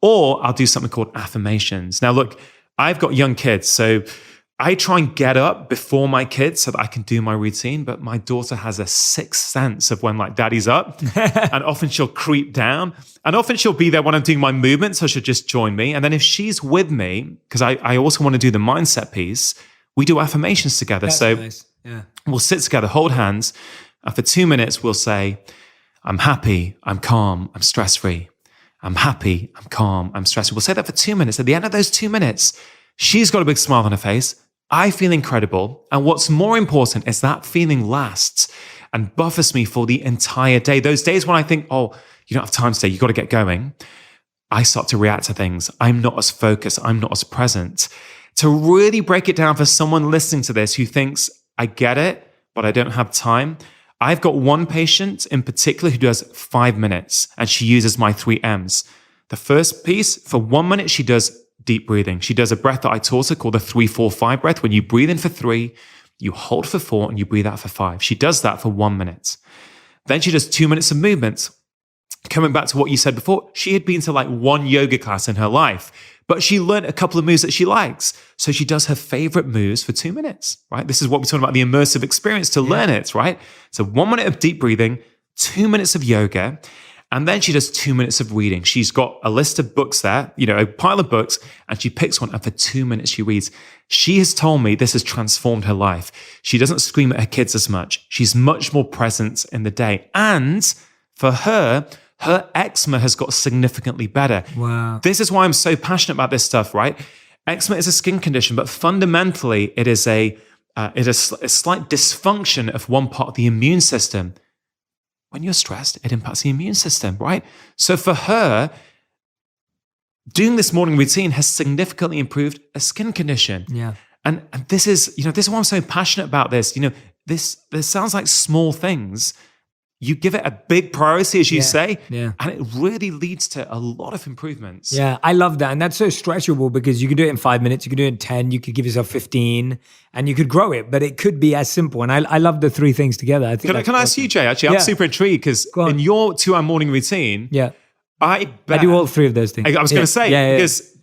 Or I'll do something called affirmations. Now, look, I've got young kids, so I try and get up before my kids so that I can do my routine. But my daughter has a sixth sense of when like daddy's up. And often she'll creep down. And often she'll be there when I'm doing my movement. So she'll just join me. And then if she's with me, because I also want to do the mindset piece, we do affirmations together. That's so nice. Yeah. We'll sit together, hold hands. And for 2 minutes, we'll say, I'm happy, I'm calm, I'm stress-free. I'm happy, I'm calm, I'm stress-free. We'll say that for 2 minutes. At the end of those 2 minutes, she's got a big smile on her face. I feel incredible. And what's more important is that feeling lasts and buffers me for the entire day. Those days when I think, oh, you don't have time today, you got to get going. I start to react to things. I'm not as focused. I'm not as present. To really break it down for someone listening to this who thinks, I get it, but I don't have time. I've got one patient in particular who does 5 minutes and she uses my 3 M's. The first piece, for 1 minute, she does deep breathing. She does a breath that I taught her called the 3-4-5 breath. When you breathe in for 3, you hold for 4, and you breathe out for 5. She does that for 1 minute. Then she does 2 minutes of movement. Coming back to what you said before, she had been to like 1 yoga class in her life, but she learned a couple of moves that she likes. So she does her favorite moves for 2 minutes, right? This is what we're talking about, the immersive experience to learn it, right? So 1 minute of deep breathing, 2 minutes of yoga, and then she does 2 minutes of reading. She's got a list of books there, a pile of books, and she picks one, and for 2 minutes she reads. She has told me this has transformed her life. She doesn't scream at her kids as much. She's much more present in the day. And for her eczema has got significantly better. Wow. This is why I'm so passionate about this stuff, right? Eczema is a skin condition, but fundamentally it is a slight dysfunction of one part of the immune system. When you're stressed, it impacts the immune system, right? So for her, doing this morning routine has significantly improved a skin condition. Yeah. And this is why I'm so passionate about this. This sounds like small things. You give it a big priority, as you say, and it really leads to a lot of improvements. Yeah, I love that. And that's so stretchable because you can do it in 5 minutes, you can do it in 10, you could give yourself 15, and you could grow it, but it could be as simple. And I love the 3 things together. I think Can I ask you, Jay, actually? I'm super intrigued because in your 2-hour morning routine, I do all 3 of those things. I was going to say, because,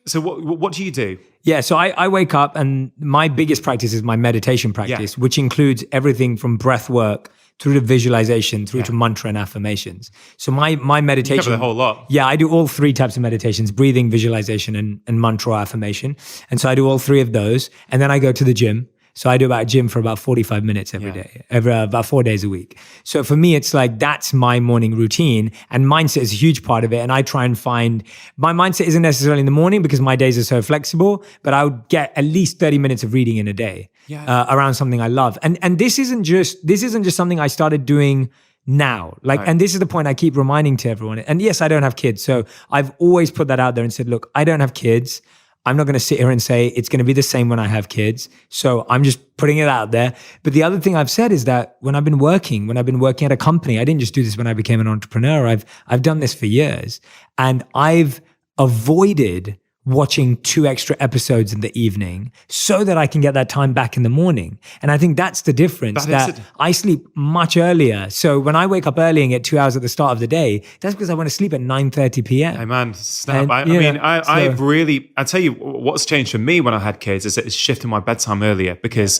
so what do you do? Yeah, so I wake up and my biggest practice is my meditation practice, which includes everything from breath work through to visualization, through to mantra and affirmations. So my meditation— You cover the whole lot. Yeah, I do all 3 types of meditations: breathing, visualization, and mantra or affirmation. And so I do all 3 of those. And then I go to the gym. So I do about gym for about 45 minutes every day, about 4 days a week. So for me, it's like, that's my morning routine, and mindset is a huge part of it. And I try and find, my mindset isn't necessarily in the morning because my days are so flexible, but I would get at least 30 minutes of reading in a day around something I love. And this isn't just something I started doing now. And this is the point I keep reminding to everyone. And yes, I don't have kids. So I've always put that out there and said, look, I don't have kids. I'm not going to sit here and say it's going to be the same when I have kids. So I'm just putting it out there. But the other thing I've said is that when I've been working at a company, I didn't just do this when I became an entrepreneur. I've done this for years, and I've avoided watching 2 extra episodes in the evening so that I can get that time back in the morning. And I think that's the difference, that I sleep much earlier. So when I wake up early and get 2 hours at the start of the day, that's because I want to sleep at 9:30 p.m. Hey man, snap. I tell you what's changed for me when I had kids is it's shifting my bedtime earlier, because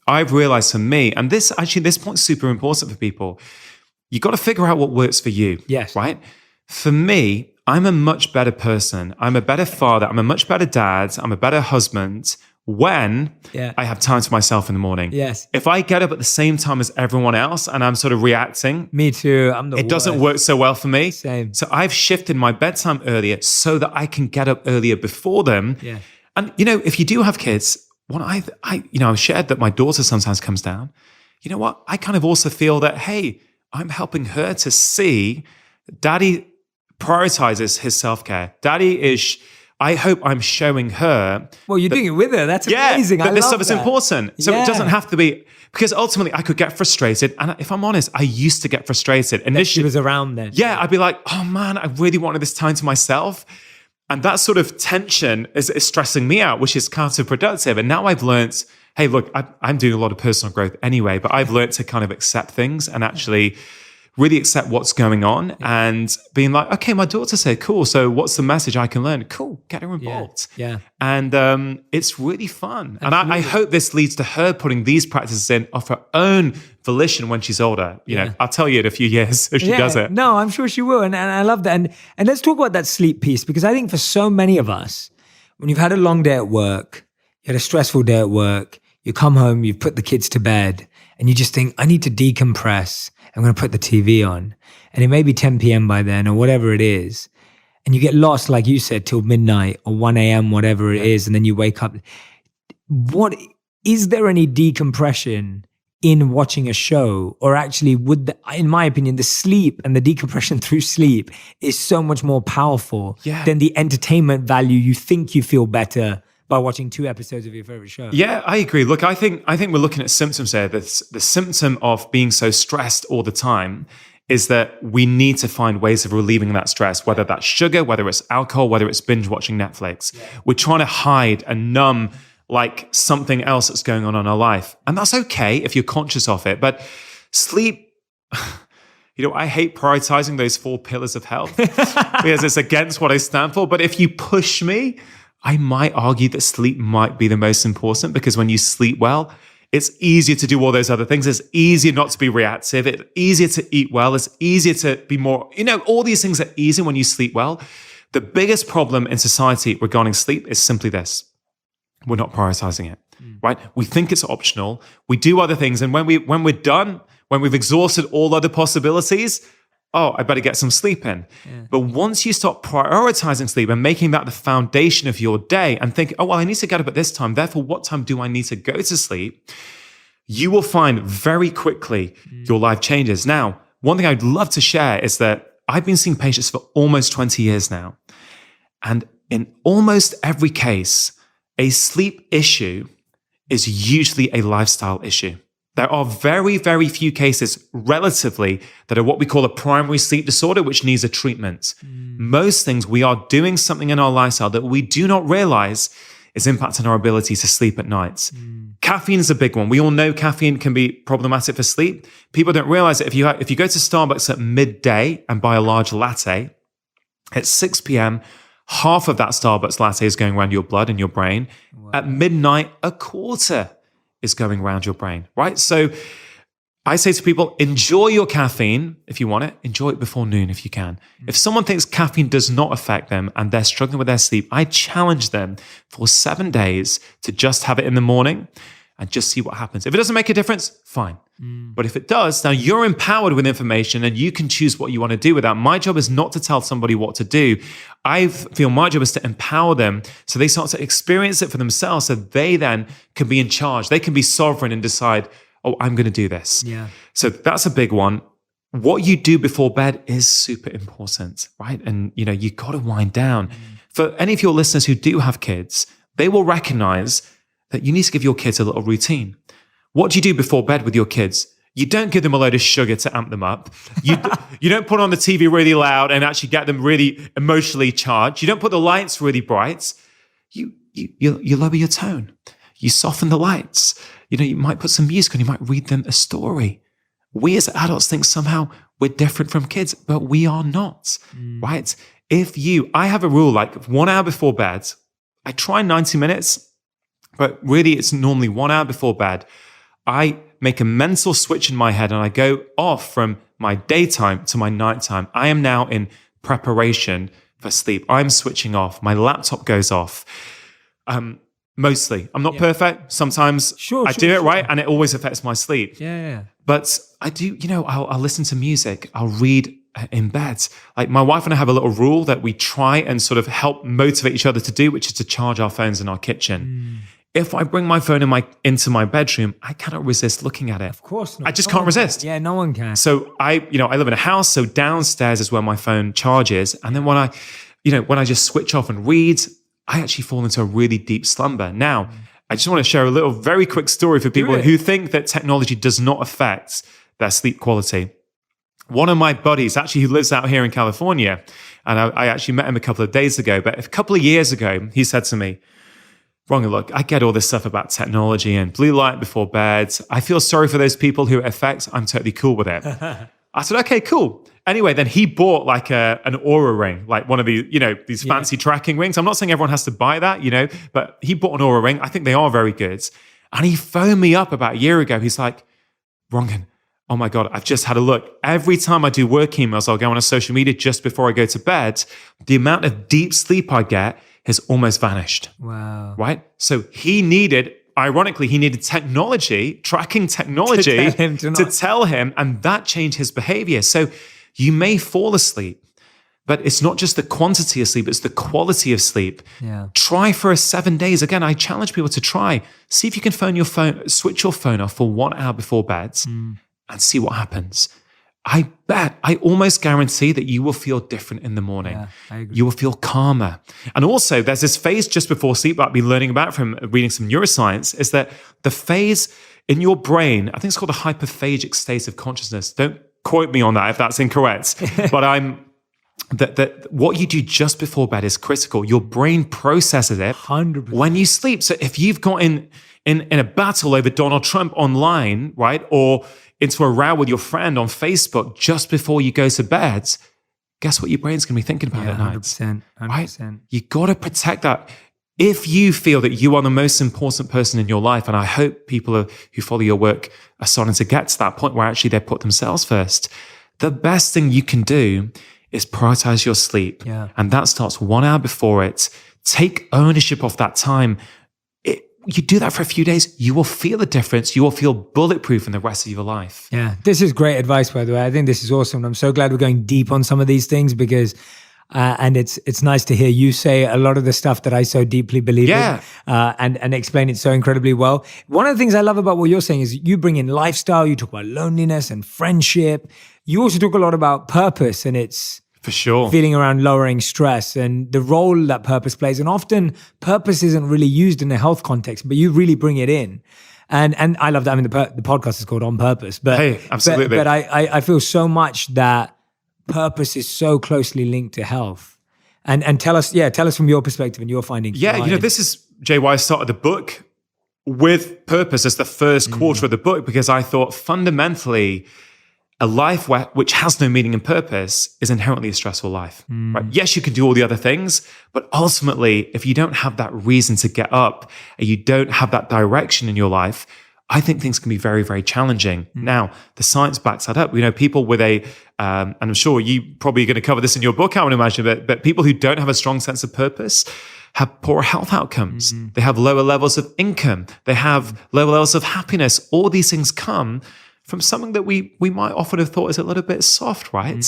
I've realized for me, and this point's super important for people, you got to figure out what works for you. Yes. Right? For me, I'm a much better person. I'm a better father. I'm a much better dad. I'm a better husband when Yeah. I have time to myself in the morning. Yes. If I get up at the same time as everyone else and I'm sort of reacting, Me too. I'm the it doesn't worst. work so well for me. Same. So I've shifted my bedtime earlier so that I can get up earlier before them. Yeah. And, if you do have kids, what I've shared that my daughter sometimes comes down. You know what? I kind of also feel that, hey, I'm helping her to see Daddy prioritizes his self-care. I hope I'm showing her. Well, you're doing it with her. That's amazing. That I this love stuff is that. important. So Yeah. it doesn't have to be, because ultimately I could get frustrated. And if I'm honest, I used to get frustrated. That she was around then. Yeah, I'd be like, oh man, I really wanted this time to myself. And that sort of tension is stressing me out, which is counterproductive. And now I've learned, hey, look, I'm doing a lot of personal growth anyway, but I've learned to kind of accept things and actually really accept what's going on and being like, okay, my daughter said, cool. So what's the message I can learn? Cool, get her involved. Yeah. And it's really fun. And I hope this leads to her putting these practices in of her own volition when she's older. You know, I'll tell you in a few years if she does it. No, I'm sure she will. And I love that. And let's talk about that sleep piece, because I think for so many of us, when you've had a long day at work, you had a stressful day at work, you come home, you've put the kids to bed, and you just think, I need to decompress. I'm going to put the TV on. And it may be 10 p.m. by then or whatever it is. And you get lost, like you said, till midnight or 1 a.m., whatever it is. And then you wake up. Is there any decompression in watching a show? Or actually, in my opinion, the sleep and the decompression through sleep is so much more powerful than the entertainment value. You think you feel better by watching 2 episodes of your favorite show. Yeah, I agree. Look, I think we're looking at symptoms here. The symptom of being so stressed all the time is that we need to find ways of relieving that stress, whether that's sugar, whether it's alcohol, whether it's binge watching Netflix. Yeah. We're trying to hide and numb like something else that's going on in our life. And that's okay if you're conscious of it. But sleep, I hate prioritizing those 4 pillars of health because it's against what I stand for. But if you push me, I might argue that sleep might be the most important, because when you sleep well, it's easier to do all those other things. It's easier not to be reactive. It's easier to eat well. It's easier to be more, all these things are easier when you sleep well. The biggest problem in society regarding sleep is simply this. We're not prioritizing it, right? We think it's optional. We do other things. And when we're done, when we've exhausted all other possibilities, I better get some sleep in. Yeah. But once you start prioritizing sleep and making that the foundation of your day and think, I need to get up at this time, therefore what time do I need to go to sleep? You will find very quickly your life changes. Now, one thing I'd love to share is that I've been seeing patients for almost 20 years now. And in almost every case, a sleep issue is usually a lifestyle issue. There are very, very few cases relatively that are what we call a primary sleep disorder, which needs a treatment. Most things, we are doing something in our lifestyle that we do not realize is impacting our ability to sleep at night. Caffeine is a big one. We all know caffeine can be problematic for sleep. People don't realize that if you go to Starbucks at midday and buy a large latte, at 6 p.m., half of that Starbucks latte is going around your blood and your brain. Wow. At midnight, a quarter is going around your brain, right? So I say to people, enjoy your caffeine if you want it. Enjoy it before noon if you can. If someone thinks caffeine does not affect them and they're struggling with their sleep, I challenge them for 7 days to just have it in the morning and just see what happens. If it doesn't make a difference, fine. But if it does, now you're empowered with information and you can choose what you want to do with that. My job is not to tell somebody what to do. I feel my job is to empower them so they start to experience it for themselves, so they then can be in charge. They can be sovereign and decide, I'm going to do this. Yeah. So that's a big one. What you do before bed is super important, right? And you got to wind down. For any of your listeners who do have kids, they will recognize that you need to give your kids a little routine. What do you do before bed with your kids? You don't give them a load of sugar to amp them up. You don't put on the TV really loud and actually get them really emotionally charged. You don't put the lights really bright. You lower your tone. You soften the lights. You might put some music on. You might read them a story. We as adults think somehow we're different from kids, but we are not, right? I have a rule, like 1 hour before bed, I try 90 minutes, but really it's normally 1 hour before bed. I make a mental switch in my head and I go off from my daytime to my nighttime. I am now in preparation for sleep. I'm switching off. My laptop goes off. Mostly. I'm not perfect. Sometimes I do it right and it always affects my sleep. Yeah. But I do, I'll listen to music. I'll read in bed. Like my wife and I have a little rule that we try and sort of help motivate each other to do, which is to charge our phones in our kitchen. If I bring my phone into my bedroom, I cannot resist looking at it. Of course not. I just can't resist. Yeah, no one can. So I live in a house, so downstairs is where my phone charges. And then when I just switch off and read, I actually fall into a really deep slumber. Now, I just want to share a little very quick story for people who think that technology does not affect their sleep quality. One of my buddies, actually, who lives out here in California, and I actually met him a couple of days ago, but a couple of years ago, he said to me, "Rangan, look, I get all this stuff about technology and blue light before bed. I feel sorry for those people who it affects. I'm totally cool with it." I said, "Okay, cool." Anyway, then he bought like an Aura ring, like one of these fancy tracking rings. I'm not saying everyone has to buy that, but he bought an Aura ring. I think they are very good. And he phoned me up about a year ago. He's like, "Rangan, oh my God, I've just had a look. Every time I do work emails, I'll go on a social media just before I go to bed. The amount of deep sleep I get has almost vanished." Wow. Right? So ironically, he needed tracking technology to tell him, and that changed his behavior. So you may fall asleep, but it's not just the quantity of sleep, it's the quality of sleep. Yeah. Try for 7 days. Again, I challenge people to try. See if you can switch your phone off for 1 hour before bed and see what happens. I almost guarantee that you will feel different in the morning. Yeah, I agree. You will feel calmer. And also, there's this phase just before sleep that I've been learning about from reading some neuroscience, is that the phase in your brain, I think it's called a hyperphagic state of consciousness. Don't quote me on that if that's incorrect. But that what you do just before bed is critical. Your brain processes it 100%. when you sleep. So if you've got in a battle over Donald Trump online, right, or into a row with your friend on Facebook just before you go to bed, guess what your brain's going to be thinking about at night? 100%. Right? You got to protect that. If you feel that you are the most important person in your life, and I hope people who follow your work are starting to get to that point where actually they put themselves first, the best thing you can do is prioritize your sleep. Yeah. And that starts 1 hour before it. Take ownership of that time. You do that for a few days, you will feel the difference. You will feel bulletproof in the rest of your life. Yeah, this is great advice, by the way. I think this is awesome. I'm so glad we're going deep on some of these things because, and it's nice to hear you say a lot of the stuff that I so deeply believe in and explain it so incredibly well. One of the things I love about what you're saying is you bring in lifestyle, you talk about loneliness and friendship. You also talk a lot about purpose, and it's for sure feeling around lowering stress and the role that purpose plays. And often purpose isn't really used in a health context, but you really bring it in. And I love that. I mean, the podcast is called On Purpose, but hey, absolutely. But I feel so much that purpose is so closely linked to health. And tell us from your perspective and your findings. Yeah, this is Jay, why I started the book with purpose as the first quarter of the book, because I thought fundamentally a life which has no meaning and purpose is inherently a stressful life. Right? Yes, you can do all the other things, but ultimately, if you don't have that reason to get up and you don't have that direction in your life, I think things can be very, very challenging. Now, the science backs that up. People with and I'm sure you probably are going to cover this in your book, I would imagine, but people who don't have a strong sense of purpose have poor health outcomes. They have lower levels of income. They have lower levels of happiness. All these things come from something that we might often have thought is a little bit soft, right?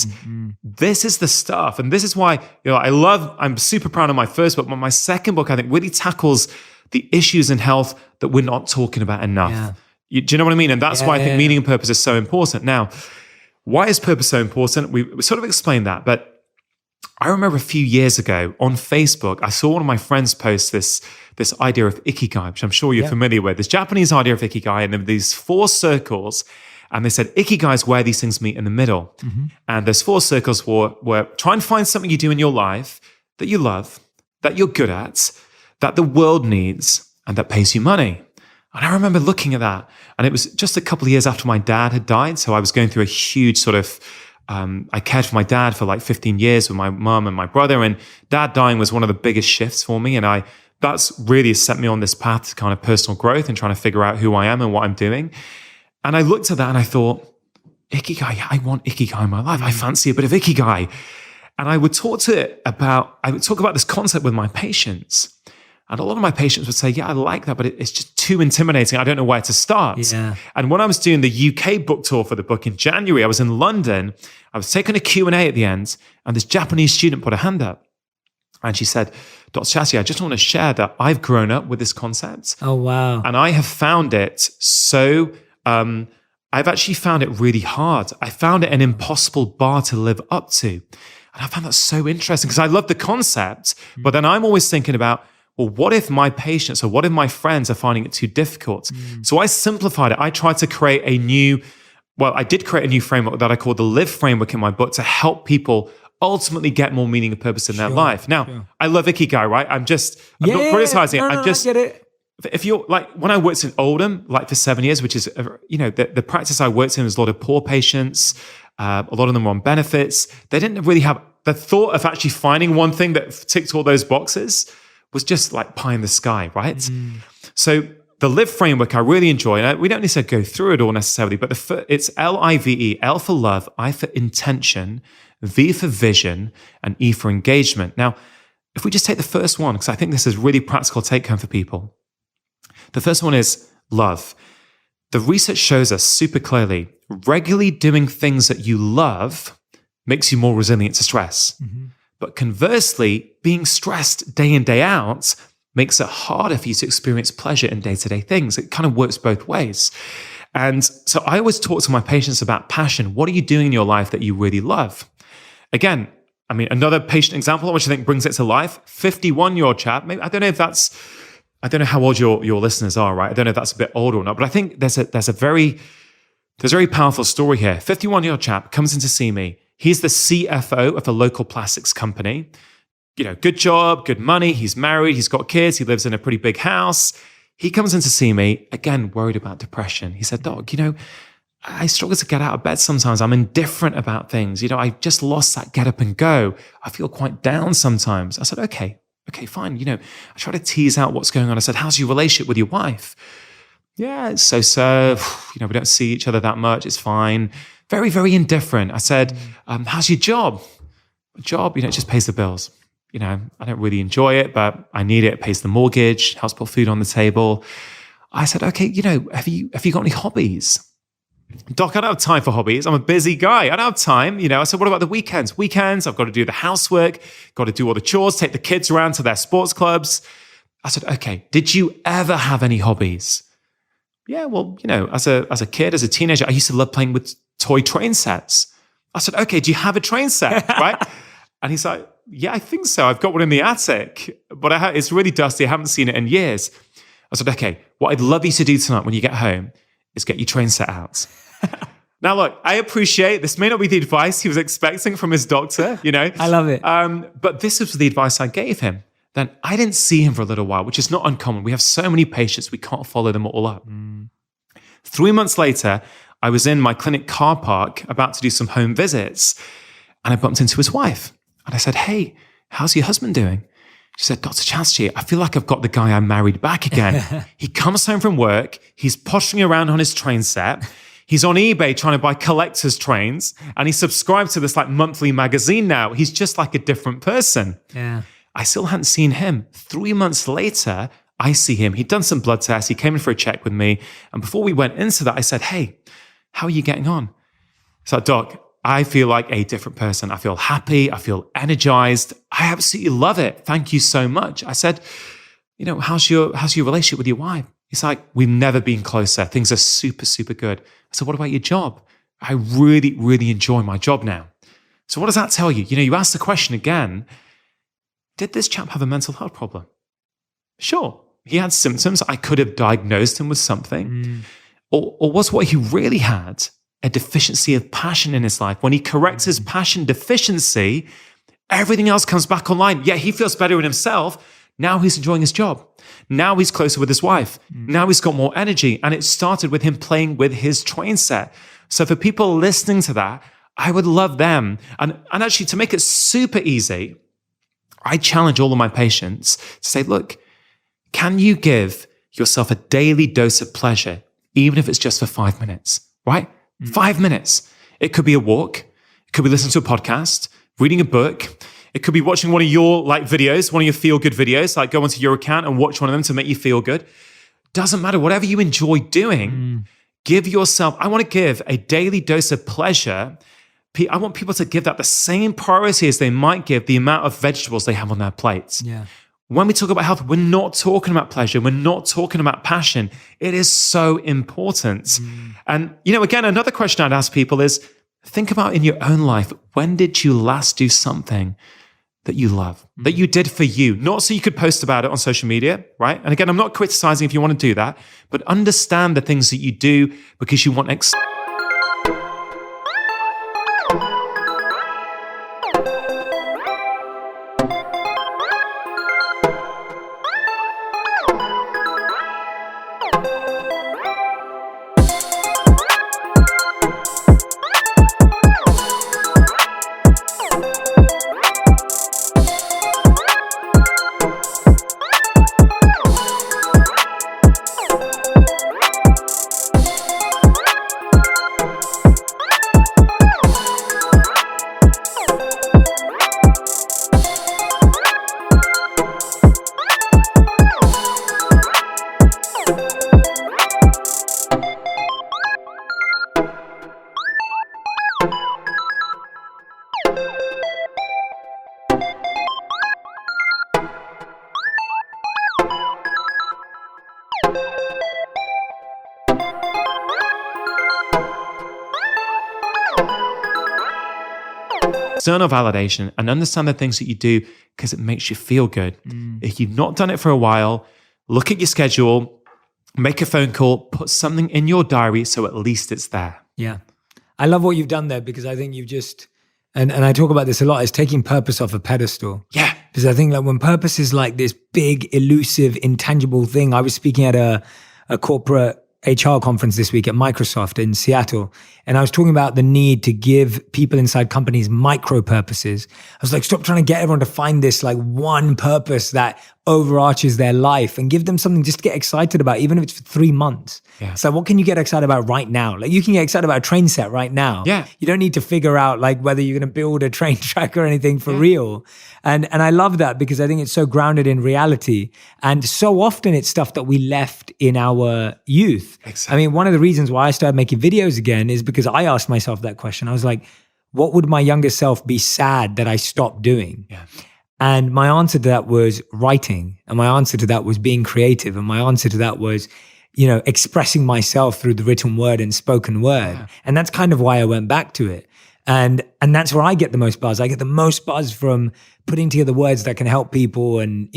This is the stuff. And this is why, I'm super proud of my first book, but my second book, I think, really tackles the issues in health that we're not talking about enough. Yeah. Do you know what I mean? And that's why I think meaning and purpose is so important. Now, why is purpose so important? We sort of explained that, but I remember a few years ago on Facebook, I saw one of my friends post this idea of ikigai, which I'm sure you're familiar with, this Japanese idea of ikigai, and there were these 4 circles. And they said, ikigai is where these things meet in the middle. And those 4 circles were try and find something you do in your life that you love, that you're good at, that the world needs, and that pays you money. And I remember looking at that. And it was just a couple of years after my dad had died. So I was going through a huge sort of, I cared for my dad for like 15 years with my mom and my brother. And dad dying was one of the biggest shifts for me. And that's really set me on this path to kind of personal growth and trying to figure out who I am and what I'm doing. And I looked at that and I thought, ikigai, I want ikigai in my life. I fancy a bit of ikigai. And I would talk about this concept with my patients. And a lot of my patients would say, yeah, I like that, but it's just too intimidating. I don't know where to start. Yeah. And when I was doing the UK book tour for the book in January, I was in London. I was taking a Q&A at the end, and this Japanese student put a hand up. And she said, Dr. Chatterjee, I just want to share that I've grown up with this concept. Oh, wow. And I have found it so, I've actually found it really hard. I found it an impossible bar to live up to. And I found that so interesting because I love the concept, but then I'm always thinking about, well, what if my patients or what if my friends are finding it too difficult? So I simplified it. I tried to create I did create a new framework that I call the Live framework in my book to help people ultimately get more meaning and purpose in their life. Now, I love Ikigai, right? I'm not criticizing it. I get it. If you're like, when I worked in Oldham, like for 7 years, which is, the practice I worked in was a lot of poor patients. A lot of them were on benefits. They didn't really have the thought of actually finding one thing that ticked all those boxes was just like pie in the sky, right? So the Live framework I really enjoy, and we don't need to go through it all necessarily, but it's LIVE, L for love, I for intention, V for vision, and E for engagement. Now, if we just take the first one, because I think this is really practical take home for people. The first one is love. The research shows us super clearly, regularly doing things that you love makes you more resilient to stress. But conversely, being stressed day in, day out makes it harder for you to experience pleasure in day-to-day things. It kind of works both ways. And so I always talk to my patients about passion. What are you doing in your life that you really love? Again, I mean, another patient example, which I think brings it to life, 51-year-old chap. Maybe, I don't know how old your listeners are, right? I don't know if that's a bit older or not, but I think there's a very powerful story here. 51-year-old chap comes in to see me. He's the CFO of a local plastics company. Good job, good money. He's married. He's got kids. He lives in a pretty big house. He comes in to see me, again, worried about depression. He said, Doc, I struggle to get out of bed sometimes. I'm indifferent about things. I just lost that get up and go. I feel quite down sometimes. I said, okay, fine. I try to tease out what's going on. I said, how's your relationship with your wife? Yeah, it's so. We don't see each other that much. It's fine. Very, very indifferent. I said, how's your job? Job, it just pays the bills. I don't really enjoy it, but I need it. It pays the mortgage, helps put food on the table. I said, okay, have you got any hobbies? Doc, I don't have time for hobbies. I'm a busy guy. I don't have time. I said, what about the weekends? Weekends, I've got to do the housework, got to do all the chores, take the kids around to their sports clubs. I said, okay, did you ever have any hobbies? Yeah, well, as a kid, as a teenager, I used to love playing with toy train sets. I said, okay, do you have a train set, right? And he's like, yeah, I think so. I've got one in the attic, but it's really dusty. I haven't seen it in years. I said, okay, what I'd love you to do tonight when you get home is get your train set out. Now, look, I appreciate this may not be the advice he was expecting from his doctor, I love it. But this was the advice I gave him. Then I didn't see him for a little while, which is not uncommon. We have so many patients, we can't follow them all up. 3 months later, I was in my clinic car park about to do some home visits, and I bumped into his wife. And I said, hey, how's your husband doing? She said, Dr. Chatterjee, I feel like I've got the guy I married back again. He comes home from work, he's pottering around on his train set, he's on eBay trying to buy collector's trains, and he's subscribed to this monthly magazine now. He's just like a different person. Yeah. I still hadn't seen him. 3 months later, I see him. He'd done some blood tests. He came in for a check with me. And before we went into that, I said, hey, how are you getting on? So, Doc, I feel like a different person. I feel happy. I feel energized. I absolutely love it. Thank you so much. I said, how's your relationship with your wife? He's like, we've never been closer. Things are super, super good. I said, what about your job? I really, really enjoy my job now. So what does that tell you? You asked the question again, did this chap have a mental health problem? Sure. He had symptoms. I could have diagnosed him with something. Or was what he really had a deficiency of passion in his life? When he corrects his passion deficiency, everything else comes back online. Yeah, he feels better in himself. Now he's enjoying his job. Now he's closer with his wife. Now he's got more energy. And it started with him playing with his train set. So for people listening to that, I would love them. And actually, to make it super easy, I challenge all of my patients to say, look, can you give yourself a daily dose of pleasure, even if it's just for 5 minutes, right? 5 minutes. It could be a walk. It could be listening to a podcast, reading a book. It could be watching one of your like videos, one of your feel-good videos, like go onto your account and watch one of them to make you feel good. Doesn't matter, whatever you enjoy doing, give yourself, I want to give a daily dose of pleasure. I want people to give that the same priority as they might give the amount of vegetables they have on their plates. Yeah. When we talk about health, we're not talking about pleasure. We're not talking about passion. It is so important. And, again, another question I'd ask people is, think about in your own life, when did you last do something that you love, that you did for you? Not so you could post about it on social media, right? And again, I'm not criticizing if you want to do that, but understand the things that you do because you want external validation and understand the things that you do because it makes you feel good. If you've not done it for a while, look at your schedule, make a phone call, put something in your diary so at least it's there. Yeah. I love what you've done there because I think you've just, and I talk about this a lot, is taking purpose off a pedestal. Yeah. Because I think like when purpose is like this big, elusive, intangible thing. I was speaking at a corporate HR conference this week at Microsoft in Seattle. And I was talking about the need to give people inside companies micro purposes. I was like, stop trying to get everyone to find this like one purpose that overarches their life and give them something just to get excited about, even if it's for 3 months. Yeah. So what can you get excited about right now? Like you can get excited about a train set right now. Yeah. You don't need to figure out like whether you're going to build a train track or anything for real. And I love that because I think it's so grounded in reality. And so often it's stuff that we left in our youth. Exactly. I mean, one of the reasons why I started making videos again is because I asked myself that question. I was like, what would my younger self be sad that I stopped doing? Yeah. And my answer to that was writing. And my answer to that was being creative. And my answer to that was, expressing myself through the written word and spoken word. Yeah. And that's kind of why I went back to it. And that's where I get the most buzz. I get the most buzz from putting together words that can help people and,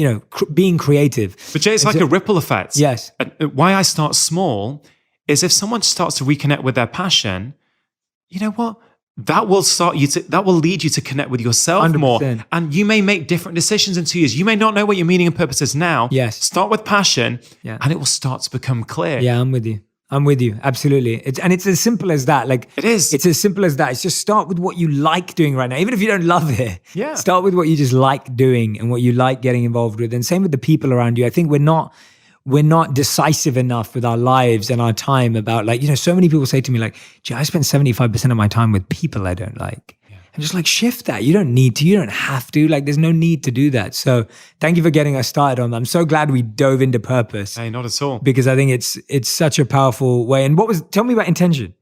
being creative. But Jay, it's like a ripple effect. Yes. Why I start small is if someone starts to reconnect with their passion, you know what? That will lead you to connect with yourself 100%. more. And you may make different decisions in 2 years. You may not know what your meaning and purpose is now. Yes. Start with passion and it will start to become clear. Yeah, I'm with you. Absolutely. It's as simple as that. Like it is. It's as simple as that. It's just start with what you like doing right now. Even if you don't love it. Yeah. Start with what you just like doing and what you like getting involved with. And same with the people around you. I think we're not decisive enough with our lives and our time about like, so many people say to me like, gee, I spend 75% of my time with people I don't like. Yeah. I'm just like, shift that. You don't need to, you don't have to, like there's no need to do that. So thank you for getting us started on that. I'm so glad we dove into purpose. Hey, not at all. Because I think it's such a powerful way. And tell me about intention.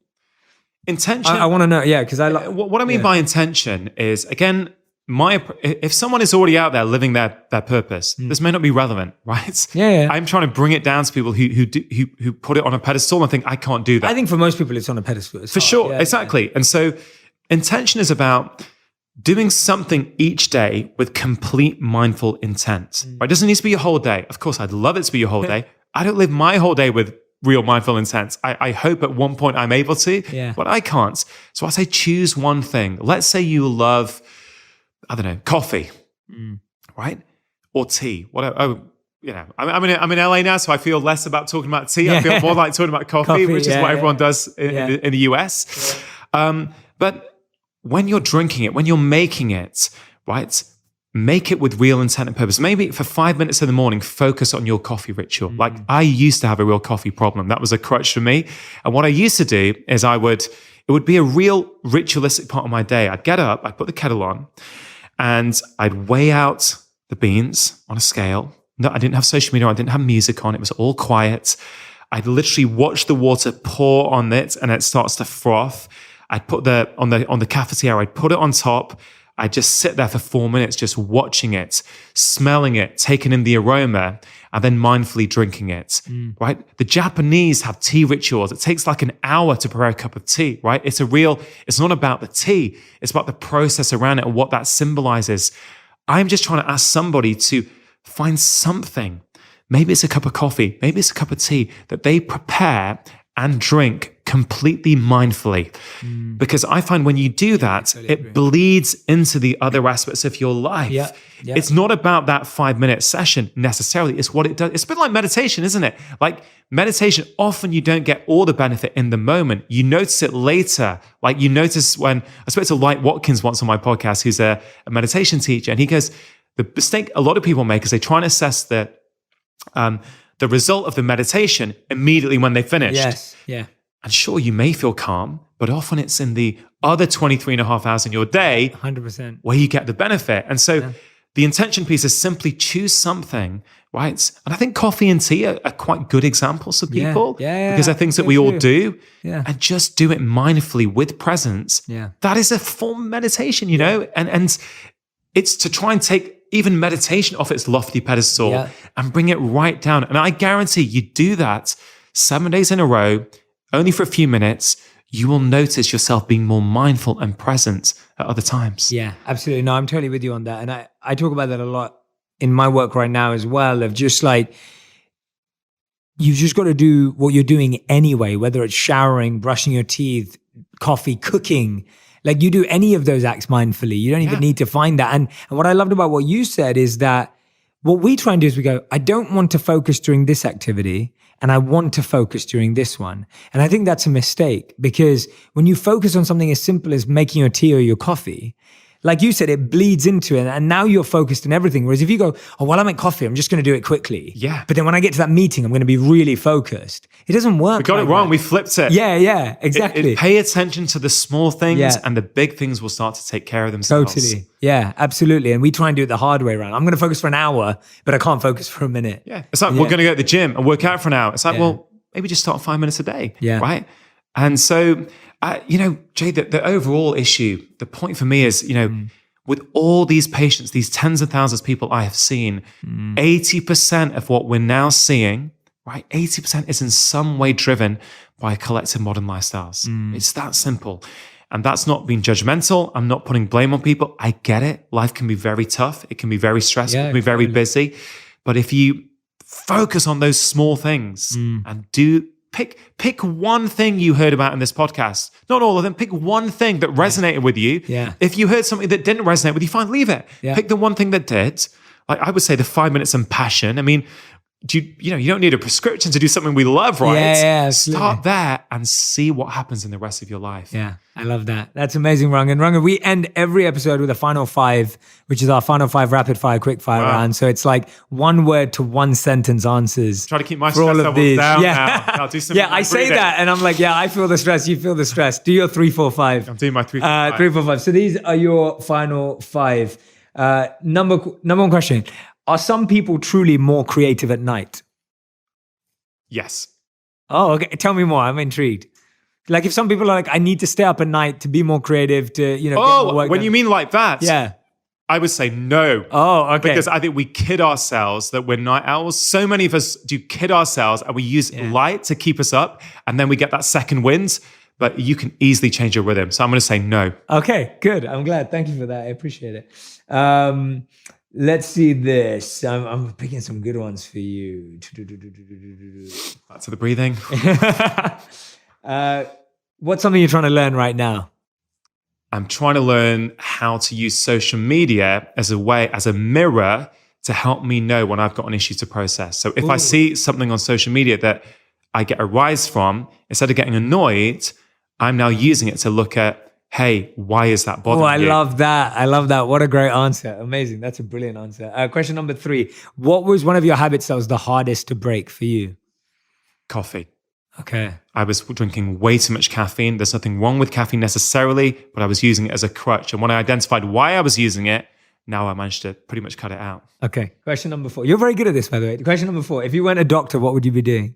Intention. I want to know. Yeah. Because what I mean by intention is, again, if someone is already out there living their purpose, this may not be relevant, right? Yeah. I'm trying to bring it down to people who put it on a pedestal and think I can't do that. I think for most people it's on a pedestal. For sure, exactly. Yeah. And so intention is about doing something each day with complete mindful intent. Right? It doesn't need to be your whole day. Of course, I'd love it to be your whole day. I don't live my whole day with real mindful intent. I hope at one point I'm able to, but I can't. So I say choose one thing. Let's say you love, I don't know, coffee, right? Or tea. I'm in LA now, so I feel less about talking about tea. I feel more like talking about coffee, which is what everyone does in the US. Yeah. But when you're drinking it, when you're making it, right? Make it with real intent and purpose. Maybe for 5 minutes in the morning, focus on your coffee ritual. Like I used to have a real coffee problem. That was a crutch for me. And what I used to do is it would be a real ritualistic part of my day. I'd get up, I'd put the kettle on, and I'd weigh out the beans on a scale. No, I didn't have social media. I didn't have music on. It was all quiet. I'd literally watch the water pour on it, and it starts to froth. I'd put on the cafetiere. I'd put it on top. I'd just sit there for 4 minutes, just watching it, smelling it, taking in the aroma, and then mindfully drinking it. Right? The Japanese have tea rituals. It takes like an hour to prepare a cup of tea. Right? It's not about the tea. It's about the process around it and what that symbolizes. I'm just trying to ask somebody to find something. Maybe it's a cup of coffee, maybe it's a cup of tea that they prepare and drink completely mindfully. Because I find when you do that, totally it agree. bleeds into the other aspects of your life. Yeah. It's not about that 5-minute session necessarily. It's what it does. It's a bit like meditation, isn't it? Like meditation, often you don't get all the benefit in the moment. You notice it later. Like you notice when I spoke to Light Watkins once on my podcast, who's a meditation teacher, and he goes, the mistake a lot of people make is they try and assess the result of the meditation immediately when they finished. Yes. Yeah. And sure, you may feel calm, but often it's in the other 23 and a half hours in your day 100%. where you get the benefit. And so the intention piece is simply choose something, right? And I think coffee and tea are quite good examples for people because they're things that we all do. Yeah. And just do it mindfully with presence. Yeah. That is a form of meditation, you know? And it's to try and take even meditation off its lofty pedestal and bring it right down. And I guarantee you do that 7 days in a row, only for a few minutes, you will notice yourself being more mindful and present at other times. Yeah, absolutely. No, I'm totally with you on that. And I talk about that a lot in my work right now as well, of just like, you've just got to do what you're doing anyway, whether it's showering, brushing your teeth, coffee, cooking. Like you do any of those acts mindfully. You don't even need to find that. And what I loved about what you said is that what we try and do is we go, I don't want to focus during this activity and I want to focus during this one. And I think that's a mistake because when you focus on something as simple as making your tea or your coffee, like you said, it bleeds into it. And now you're focused on everything. Whereas if you go, oh, while I make coffee, I'm just going to do it quickly. Yeah. But then when I get to that meeting, I'm going to be really focused. It doesn't work. We got it wrong. We flipped it. Yeah, exactly. Pay attention to the small things and the big things will start to take care of themselves. Totally. Yeah, absolutely. And we try and do it the hard way around. I'm going to focus for an hour, but I can't focus for a minute. Yeah. It's like, we're going to go to the gym and work out for an hour. It's like, well, maybe just start 5 minutes a day. Yeah. Right. And so, Jay, the overall issue, the point for me is, with all these patients, these tens of thousands of people I have seen, 80% of what we're now seeing, right? 80% is in some way driven by collective modern lifestyles. It's that simple. And that's not being judgmental. I'm not putting blame on people. I get it. Life can be very tough. It can be very stressful. It can be very busy. But if you focus on those small things and pick one thing you heard about in this podcast. Not all of them. Pick one thing that resonated with you. Yeah. If you heard something that didn't resonate with you, fine, leave it. Yeah. Pick the one thing that did. Like I would say the 5 minutes and passion. I mean, you don't need a prescription to do something we love, right? Yeah, start there and see what happens in the rest of your life. Yeah, I love that. That's amazing, Rangan. Rangan, we end every episode with a final 5, which is our final 5 rapid fire, quick fire round. So it's like 1 word to 1 sentence answers. Try to keep my stress levels down now. I'll do something. I say that and I'm like, I feel the stress. You feel the stress. Do your 3, 4, 5. I'm doing my 3, 4, 5. 3, 4, 5. So these are your final 5. Number one question. Are some people truly more creative at night? Yes. Oh, okay. Tell me more. I'm intrigued. Like if some people are like, I need to stay up at night to be more creative, to, get more work done. You mean like that? Yeah. I would say no. Oh, okay. Because I think we kid ourselves that we're night owls. So many of us do kid ourselves and we use light to keep us up and then we get that second wind, but you can easily change your rhythm. So I'm going to say no. Okay, good. I'm glad. Thank you for that. I appreciate it. Let's see this. I'm picking some good ones for you. Back to the breathing. What's something you're trying to learn right now? I'm trying to learn how to use social media as a mirror to help me know when I've got an issue to process. So if I see something on social media that I get a rise from, instead of getting annoyed, I'm now using it to look at, hey, why is that bothering you? I love that. What a great answer. Amazing. That's a brilliant answer. Question number 3. What was one of your habits that was the hardest to break for you? Coffee. Okay. I was drinking way too much caffeine. There's nothing wrong with caffeine necessarily, but I was using it as a crutch. And when I identified why I was using it, now I managed to pretty much cut it out. Okay. Question number 4. You're very good at this, by the way. Question number 4. If you weren't a doctor, what would you be doing?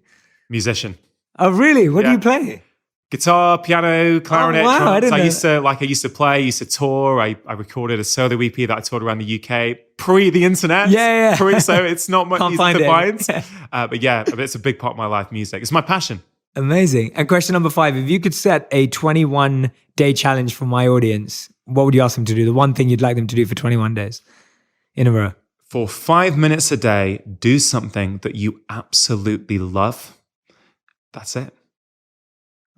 Musician. Oh, really? What do Yeah. you play? Guitar, piano, clarinet, wow, I drums. didn't I know. used to play, used to tour. I recorded a solo EP that I toured around the UK pre the internet. Yeah. So it's not much Can't easy find to it. find. But yeah, it's a big part of my life, music. It's my passion. Amazing. And question number 5, if you could set a 21-day challenge for my audience, what would you ask them to do? The one thing you'd like them to do for 21 days in a row. For 5 minutes a day, do something that you absolutely love. That's it.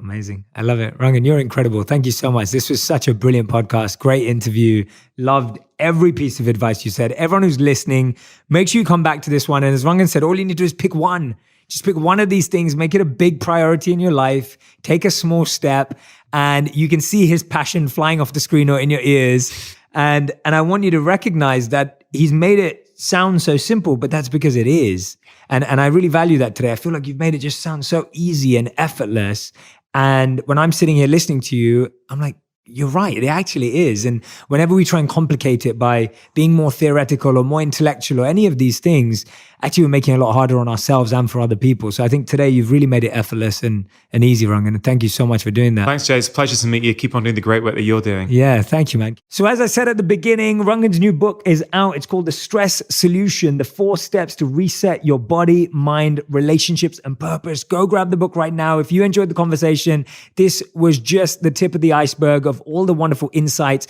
Amazing. I love it. Rangan, you're incredible. Thank you so much. This was such a brilliant podcast. Great interview. Loved every piece of advice you said. Everyone who's listening, make sure you come back to this one. And as Rangan said, all you need to do is pick one. Just pick one of these things, make it a big priority in your life, take a small step, and you can see his passion flying off the screen or in your ears. And I want you to recognize that he's made it sound so simple, but that's because it is. And I really value that today. I feel like you've made it just sound so easy and effortless. And when I'm sitting here listening to you, I'm like, you're right. It actually is. And whenever we try and complicate it by being more theoretical or more intellectual or any of these things, actually we're making it a lot harder on ourselves and for other people. So I think today you've really made it effortless and easy, Rangan. And thank you so much for doing that. Thanks, Jay. It's a pleasure to meet you. Keep on doing the great work that you're doing. Yeah, thank you, man. So as I said at the beginning, Rangan's new book is out. It's called The Stress Solution, the 4 steps to reset your body, mind, relationships, and purpose. Go grab the book right now. If you enjoyed the conversation, this was just the tip of the iceberg of all the wonderful insights